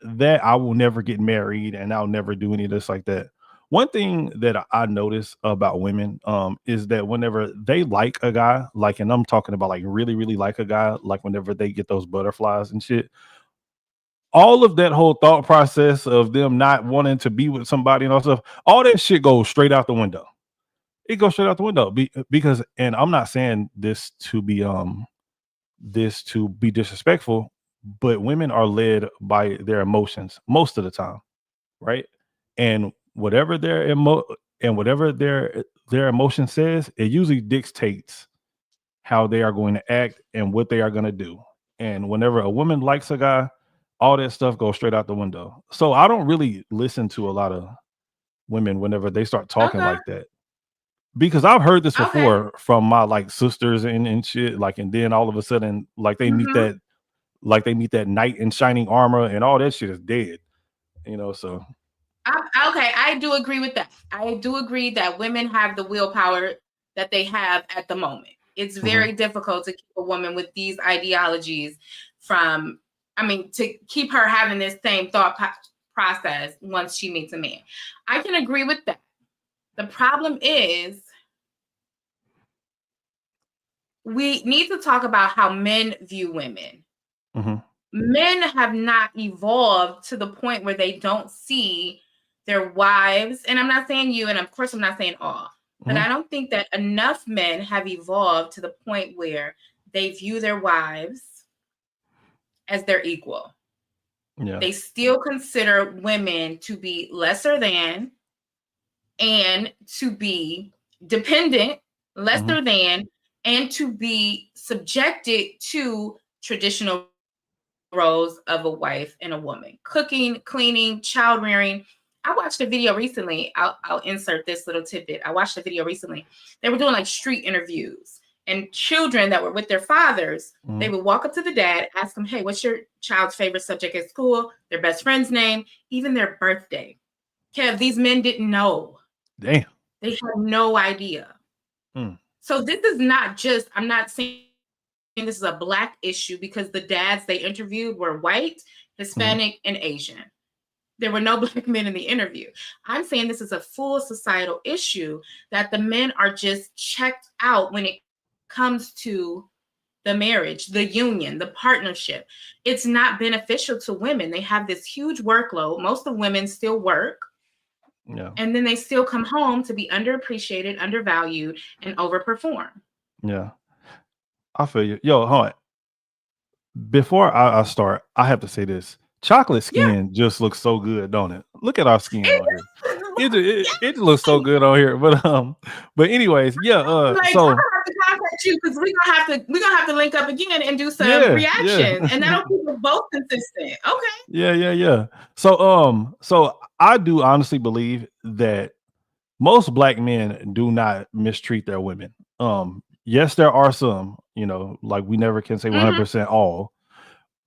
I will never get married and I'll never do any of this like that. One thing that I notice about women is that whenever they like a guy, like, and I'm talking about like really, really like a guy, like whenever they get those butterflies and shit, all of that whole thought process of them not wanting to be with somebody and all stuff, all that shit goes straight out the window. It goes straight out the window because, and I'm not saying this to be disrespectful, but women are led by their emotions most of the time, right? And whatever their emotion says, it usually dictates how they are going to act and what they are going to do. And whenever a woman likes a guy, all that stuff goes straight out the window. So I don't really listen to a lot of women whenever they start talking Okay. like that. Because I've heard this Okay. before from my like sisters and shit, like, and then all of a sudden, like they meet Mhm. that knight in shining armor, and all that shit is dead, So Okay, I do agree with that. I do agree that women have the willpower that they have at the moment. It's very difficult to keep a woman with these ideologies to keep her having this same thought process once she meets a man. I can agree with that. The problem is we need to talk about how men view women. Men have not evolved to the point where they don't see their wives, and I'm not saying you, and of course I'm not saying all, but I don't think that enough men have evolved to the point where they view their wives as their equal. Yeah. They still consider women to be lesser than and to be dependent, lesser than, and to be subjected to traditional roles of a wife and a woman: cooking, cleaning, child rearing. I watched a video recently. I'll insert this little tidbit. I watched a video recently. They were doing like street interviews, and children that were with their fathers, they would walk up to the dad, ask them, "Hey, what's your child's favorite subject at school?" Their best friend's name, even their birthday. Kev, these men didn't know. Damn. They had no idea. So this is not just, I'm not saying this is a Black issue, because the dads they interviewed were white, Hispanic, and Asian. There were no Black men in the interview. I'm saying this is a full societal issue, that the men are just checked out when it comes to the marriage, the union, the partnership. It's not beneficial to women. They have this huge workload. Most of women still work. Yeah. And then they still come home to be underappreciated, undervalued, and overperform. Yeah. I feel you. Yo, hold on. Before I start, I have to say this. Chocolate skin just looks so good, don't it? Look at our skin on here. It looks so good on here. But anyways, yeah. Like, So I'm gonna have to contact you, because we're gonna have to link up again and do some reactions, and that'll keep us both consistent. Okay. Yeah. So I do honestly believe that most Black men do not mistreat their women. Yes, there are some, like we never can say 100% all,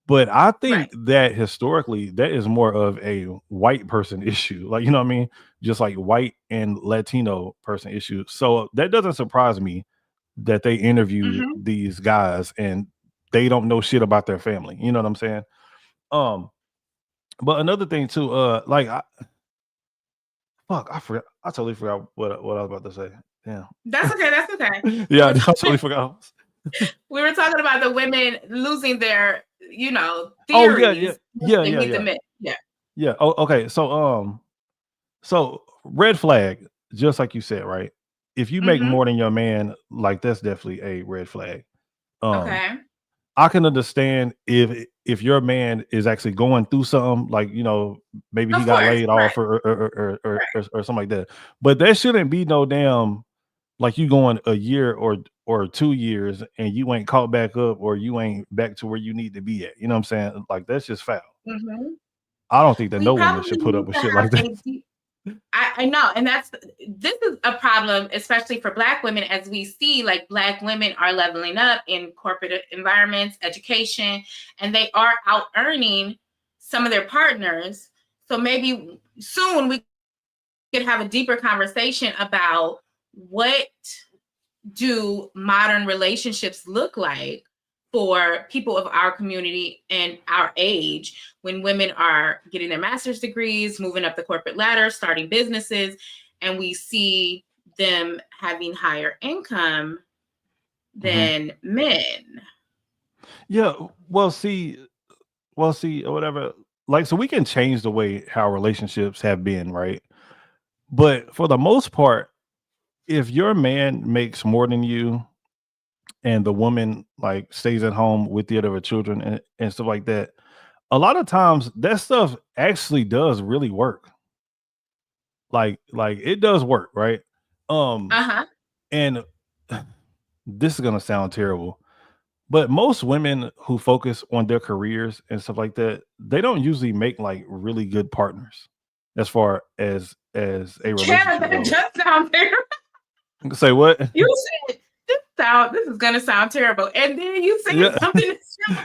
but I think that historically that is more of a white person issue. Like, you know what I mean? Just like white and Latino person issue. So that doesn't surprise me that they interviewed these guys and they don't know shit about their family. You know what I'm saying? But another thing too, I forgot. I totally forgot what I was about to say. Yeah. That's okay. Yeah, I totally forgot. We were talking about the women losing their, theories. Oh yeah. The men. Yeah. Oh, okay. So red flag, just like you said, right? If you make more than your man, like that's definitely a red flag. Okay. I can understand if your man is actually going through something, like maybe he got laid off or something like that. But that shouldn't be no damn, like you going a year or 2 years and you ain't caught back up, or you ain't back to where you need to be at. You know what I'm saying? Like that's just foul. I don't think that no woman should put up with shit like that. I know, and this is a problem, especially for Black women, as we see like Black women are leveling up in corporate environments, education, and they are out earning some of their partners. So maybe soon we could have a deeper conversation about what do modern relationships look like for people of our community and our age, when women are getting their master's degrees, moving up the corporate ladder, starting businesses, and we see them having higher income than men. Yeah, well, see, or whatever. Like, so we can change the way how relationships have been, right? But for the most part, if your man makes more than you, and the woman like stays at home with the other children and stuff like that, a lot of times that stuff actually does really work. Like it does work, right? And this is gonna sound terrible, but most women who focus on their careers and stuff like that, they don't usually make like really good partners as far as a relationship That goes. just sounds terrible. Say what? You said this is gonna sound terrible, and then you said something.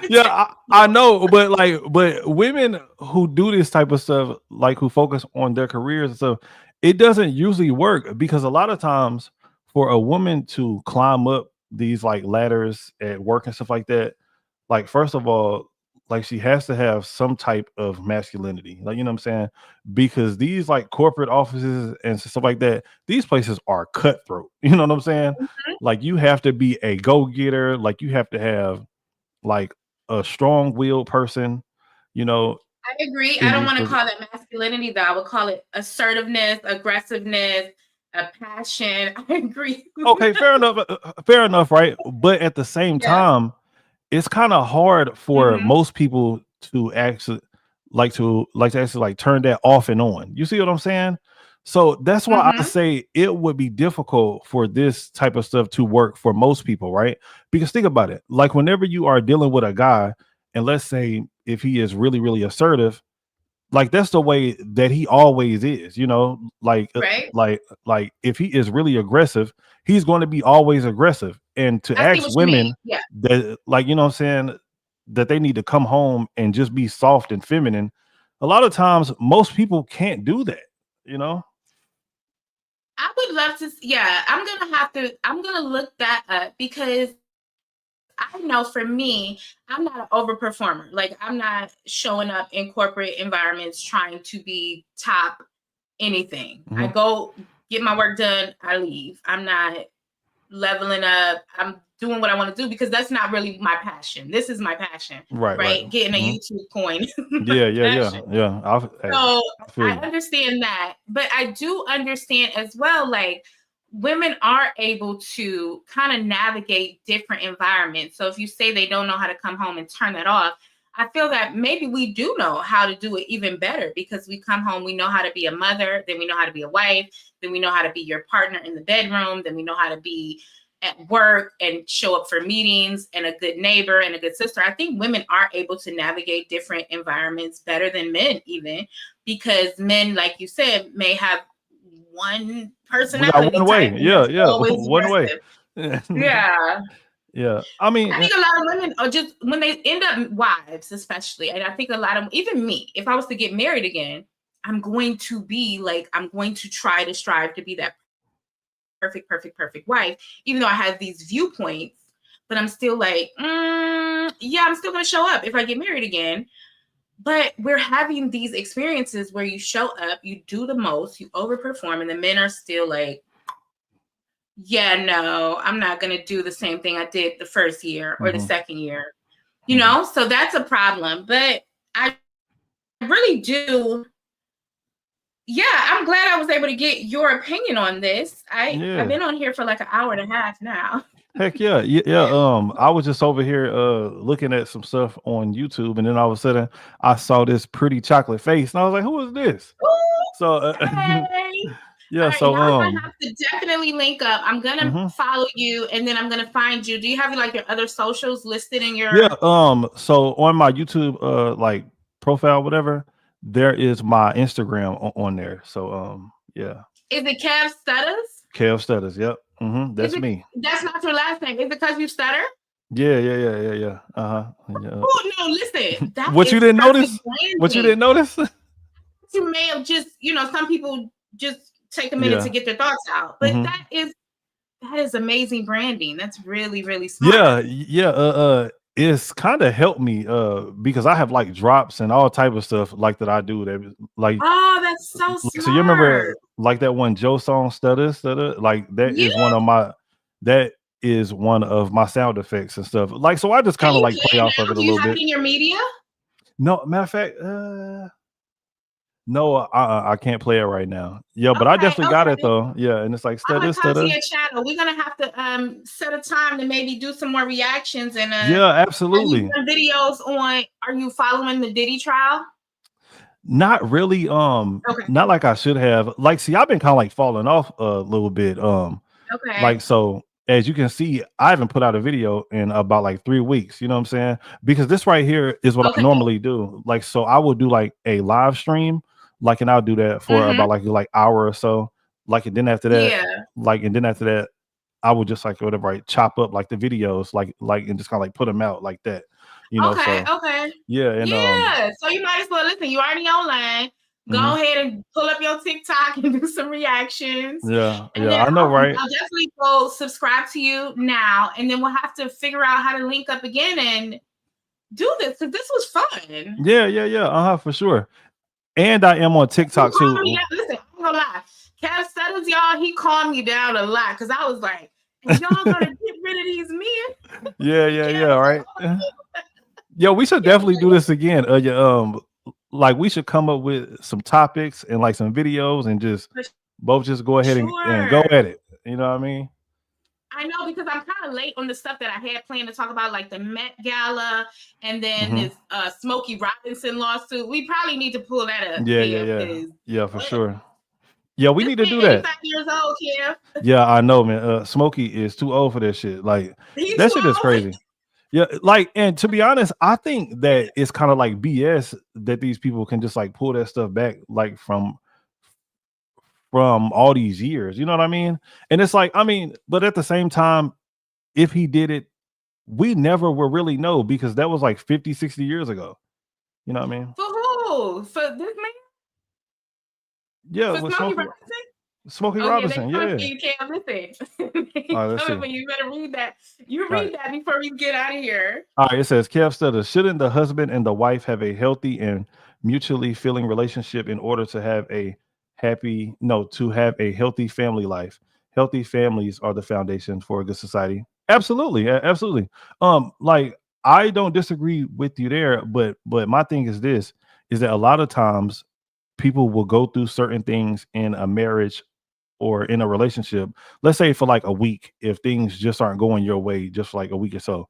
Yeah, I know, but women who do this type of stuff, like who focus on their careers and stuff, it doesn't usually work, because a lot of times for a woman to climb up these like ladders at work and stuff like that, like first of all, like she has to have some type of masculinity, like, you know what I'm saying? Because these like corporate offices and stuff like that, these places are cutthroat. You know what I'm saying? Like you have to be a go-getter, like you have to have like a strong-willed person, I agree. I don't want to call it masculinity, though. I would call it assertiveness, aggressiveness, a passion. I agree. Okay, fair enough, right? But at the same Yeah. time, it's kind of hard for Mhm. most people to actually like turn that off and on. You see what I'm saying? So that's why I Mhm. say it would be difficult for this type of stuff to work for most people, right? Because think about it. Like whenever you are dealing with a guy, and let's say if he is really, really assertive, like that's the way that he always is, you know, Right. like if he is really aggressive, he's going to be always aggressive. And to I see ask what you mean. women Yeah. that, like, you know what I'm saying, that they need to come home and just be soft and feminine, a lot of times most people can't do that, you know. I would love to. Yeah, I'm gonna look that up because I know for me, I'm not an overperformer. Like I'm not showing up in corporate environments trying to be top anything. I Mhm. go get my work done, I leave. I'm not leveling up. I'm doing what I want to do because that's not really my passion. This is my passion, Right. right? Getting a Mhm. YouTube coin, my Yeah. passion. Hey, So I feel I you. understand that, but I do understand as well, like women are able to kind of navigate different environments. So if you say they don't know how to come home and turn that off, I feel that maybe we do know how to do it even better because we come home, we know how to be a mother, then we know how to be a wife, then we know how to be your partner in the bedroom, then we know how to be at work and show up for meetings and a good neighbor and a good sister. I think women are able to navigate different environments better than men, even because men, like you said, may have one We got personality one type way. and that's Yeah. always One way. aggressive. Yeah. Yeah. I mean, I think a lot of women are just when they end up wives, especially, and I think a lot of even me, if I was to get married again, I'm going to be like, I'm going to try to strive to be that perfect wife, even though I have these viewpoints, but I'm still like, yeah, I'm still gonna show up if I get married again. But we're having these experiences where you show up, you do the most, you overperform, and the men are still like, yeah, no, I'm not gonna do the same thing I did the first year or the mhm, second year, mhm. so that's a problem. But I really do. Yeah, I'm glad I was able to get your opinion on this. I've Yeah. been on here for like an hour and a half now. Heck yeah. I was just over here looking at some stuff on YouTube, and then all of a sudden I saw this pretty chocolate face, and I was like, "Who is this?" So Ooh, hey. All yeah, right, so y'all are gonna have to definitely link up. I'm gonna mhm. follow you and then I'm gonna find you. Do you have like your other socials listed in Yeah, your so on my YouTube like profile, whatever, there is my Instagram on there. So yeah, is it Kev Stutters? Kev Stutters. Yep. Is That's it me. that's not your last name? Is it because you stutter? Yeah. Uh-huh. Yeah. Oh no, listen, that What you is didn't perfect notice? What you branding. didn't notice? You may have just, some people just take a minute to Yeah. get their thoughts out, but hmm that is amazing branding. That's really, really smart. Yeah. It's kind of helped me because I have like drops and all type of stuff like that I do that like Oh, that's so so you remember smart. like that one Joe song stutter like Yeah, that is one of my sound effects and stuff like so I just can kind of you like play play it off of now? it a Do you little have bit. it in your media? No, matter of fact, no, I can't play it right now. Yeah, but I Okay, definitely got it okay. though. Yeah, and it's like I'm gonna come to stutter. your channel. We're gonna have to set a time to maybe do some more reactions and Yeah, have you absolutely. done videos on are you following the Diddy trial? Not really, Okay, not like I should have. Like, see, I've been kind of like falling off a little bit. okay, Like so as you can see, I haven't put out a video in about like 3 weeks, you know what I'm saying? Because this right here is what I okay. normally do. Like, so I will do like a live stream, like, and I'll do that for Mm-hmm. about like hour or so. Like, and then after that, Yeah. I would just like whatever, right, chop up like the videos, like and just kind of like put them out like that, you know. Okay, So okay. yeah, and Yeah. So you might as well listen, you already online. Go mhm. ahead and pull up your TikTok and do some reactions. And Yeah, then I know, right? I'll definitely go subscribe to you now. And then we'll have to figure out how to link up again and do this because this was fun. Yeah, for sure. And I am on You TikTok calmed me too. down. Listen, I'm gonna lie. Kev Settles, y'all, he calmed me down a lot because I was like, is y'all gonna get rid of these men? Yeah, Kev, right. Yo, we should definitely do this again. Like we should come up with some topics and like some videos and just both just go ahead and go Sure. at it. You know what I mean? I know because I'm kind of late on the stuff that I had planned to talk about, like the Met Gala and then Hmm. this Smokey Robinson lawsuit. We probably need to pull that up, Yeah, yeah, Kev, yeah, because yeah, for what? sure. Yeah, we This need to man do that. 85 years old, Kev. Yeah, I know, man. Smokey is too old for that shit. Like He that too shit is old. crazy. Yeah, like, and to be honest, I think that it's kind of like BS that these people can just like pull that stuff back, like from all these years. You know what I mean? And it's like, I mean, but at the same time, if he did it, we never will really know because that was like 50, 60 years ago. You know what I mean? For who? For this man? Yeah, For with Smokey Smokey, Robinson? Smokey Oh yeah, they Robinson. coming for Yeah. you, Cam. Listen, All they right, let's coming see. for you. You better read that. You All right. read that before we get out of here. All right, it says Kev Stutter, shouldn't the husband and the wife have a healthy and mutually filling relationship in order to have a to have a healthy family life? Healthy families are the foundation for a good society. Absolutely, absolutely. Like I don't disagree with you there, but my thing is this is that a lot of times people will go through certain things in a marriage or in a relationship. Let's say for like a week, if things just aren't going your way, just for like a week or so,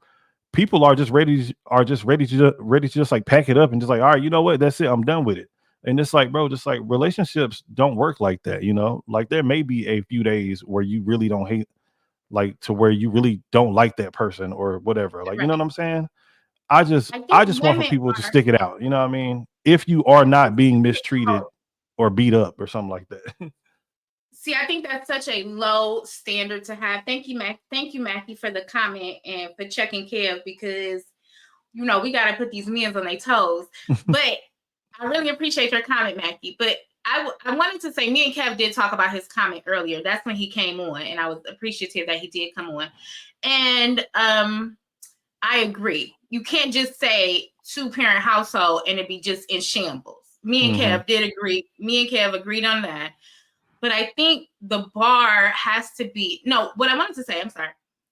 people are just ready to just like pack it up and just like, all right, you know what, that's it, I'm done with it. And it's like, bro, just like relationships don't work like that, you know. Like there may be a few days where you really don't hate, like to where you really don't like that person or whatever, like, you know what Right. I'm saying. I just I I think just want for women people to are. stick it out, you know what I mean, if you are I think not being women mistreated are. or beat up or something like that. See, I think that's such a low standard to have. Thank you, Mac. Thank you, Mackie, for the comment and for checking Kev because we got to put these men on their toes. But I really appreciate your comment, Mackie. But I wanted to say, me and Kev did talk about his comment earlier. That's when he came on, and I was appreciative that he did come on. And I agree. You can't just say two-parent household and it be just in shambles. Me and Hmm. Kev did agree. Me and Kev agreed on that. But I think the bar has to be what I wanted to say, I'm sorry.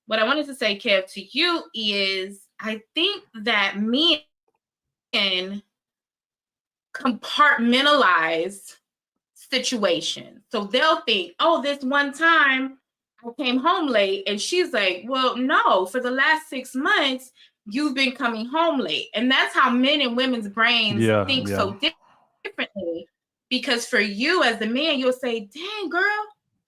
What I wanted to say, Kev, to you is I think that men compartmentalize situations. So they'll think, oh, this one time I came home late, and she's like, well, no, for the last 6 months, you've been coming home late. And that's how men and women's brains Yeah, think yeah. so differently. Because for you as the man, you'll say, dang, girl,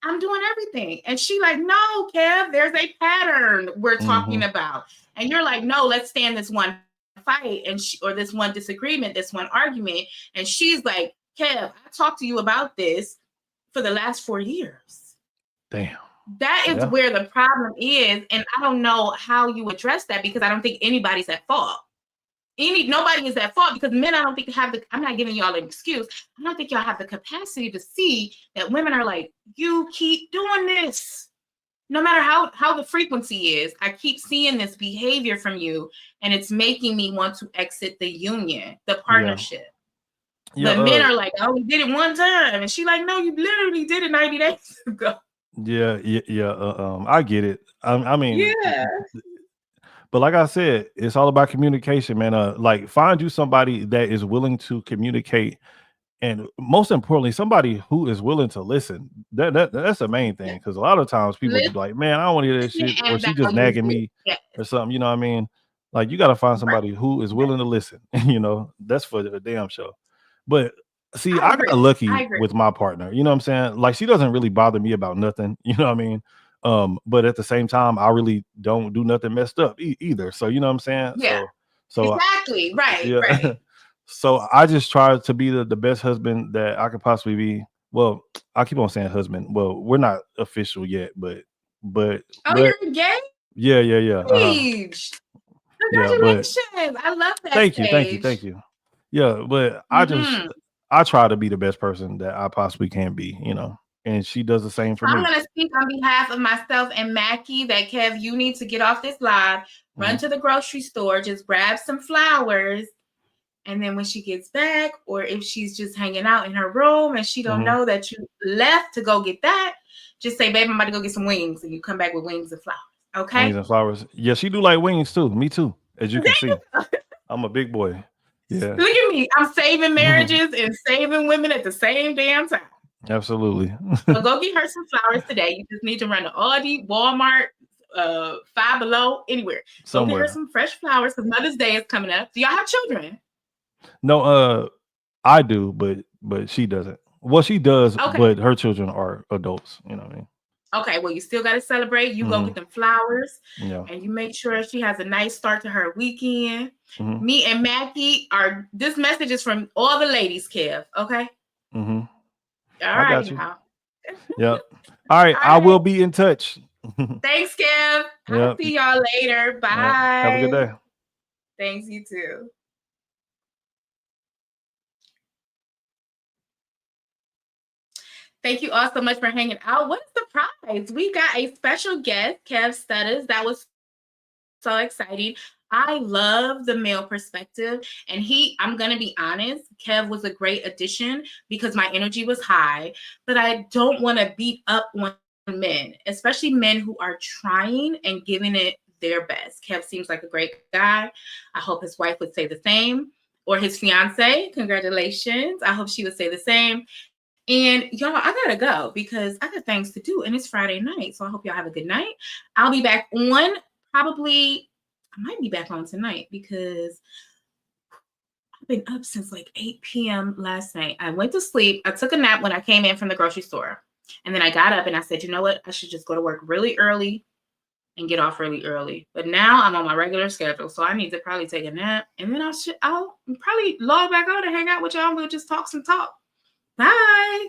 I'm doing everything. And she like, no, Kev, there's a pattern we're Hmm. talking about. And you're like, no, let's stay in this one fight or this one disagreement, this one argument. And she's like, Kev, I talked to you about this for the last 4 years. Damn. That is Yeah. where the problem is. And I don't know how you address that because I don't think anybody's at fault. Nobody is at fault because men, I don't think I'm not giving y'all an excuse. I don't think y'all have the capacity to see that women are like, you keep doing this. No matter how the frequency is, I keep seeing this behavior from you, and it's making me want to exit the union, the Yeah. partnership. Yeah. But men are like, oh, we did it one time. And she like, no, you literally did it 90 days ago. Yeah, yeah, yeah. I get it. I mean, Yeah. but like I said, it's all about communication, man. Like find you somebody that is willing to communicate, and most importantly, somebody who is willing to listen. That's the main thing. Because a lot of times people just be like, man, I don't want to hear that Listen shit, or and she just values nagging it. me Yeah. or something. You know what I mean? Like you got to find Right. somebody who is willing to listen. You know, that's for the damn show. But see, I I got agree. lucky with my partner. You know what I'm saying? Like she doesn't really bother me about nothing. You know what I mean? But at the same time, I really don't do nothing messed up either. So you know what I'm saying? Yeah. So Exactly. Right. yeah. Right. So I just try to be the best husband that I could possibly be. Well, I keep on saying husband. Well, we're not official yet, but Oh, you're engaged? yeah, yeah, yeah. Yeah, but Congratulations. I love that thank you, stage. thank you. Yeah, but Mm-hmm. I try to be the best person that I possibly can be, you know, and she does the same for I'm me. going to speak on behalf of myself and Mackie that, Kev, you need to get off this live, run Mhm. to the grocery store, just grab some flowers. And then when she gets back, or if she's just hanging out in her room and she don't Mhm. know that you left to go get that, just say, babe, I'm about to go get some wings. And you come back with wings and flowers. Okay? Wings and flowers. Yeah, she do like wings too. Me too, as you can see. There you I'm a big boy. go. Yeah. Look at me. I'm saving marriages and saving women at the same damn time. Absolutely. So go get her some flowers today. You just need to run to Aldi, Walmart, Five Below, anywhere. Go get her Somewhere. some fresh flowers because Mother's Day is coming up. Do y'all have children? No, I do, but she doesn't. Well, she does, Okay. but her children are adults. You know what I mean? Okay, well, you still got to celebrate. You go Mhm. get them flowers Yeah. and you make sure she has a nice start to her weekend. Mhm. Me and Mackie this message is from all the ladies, Kev. Okay. Mhm. All I right. got you. Now. Yep. All right. All I will right. be in touch. Thanks, Kev. I'll Yep. see y'all later. Bye. Yep. Have a good day. Thanks, you too. Thank you all so much for hanging out. What a surprise. We got a special guest, Kev Stutters. That was so exciting. I love the male perspective. And I'm going to be honest, Kev was a great addition because my energy was high, but I don't want to beat up on men, especially men who are trying and giving it their best. Kev seems like a great guy. I hope his wife would say the same, or his fiance. Congratulations. I hope she would say the same. And y'all, I gotta go because I got things to do and it's Friday night. So I hope y'all have a good night. I'll be back on I might be back on tonight because I've been up since like 8 p.m. last night. I went to sleep. I took a nap when I came in from the grocery store. And then I got up and I said, you know what? I should just go to work really early and get off really early. But now I'm on my regular schedule. So I need to probably take a nap. And then I'll probably log back on and hang out with y'all. We'll just talk some talk. Bye.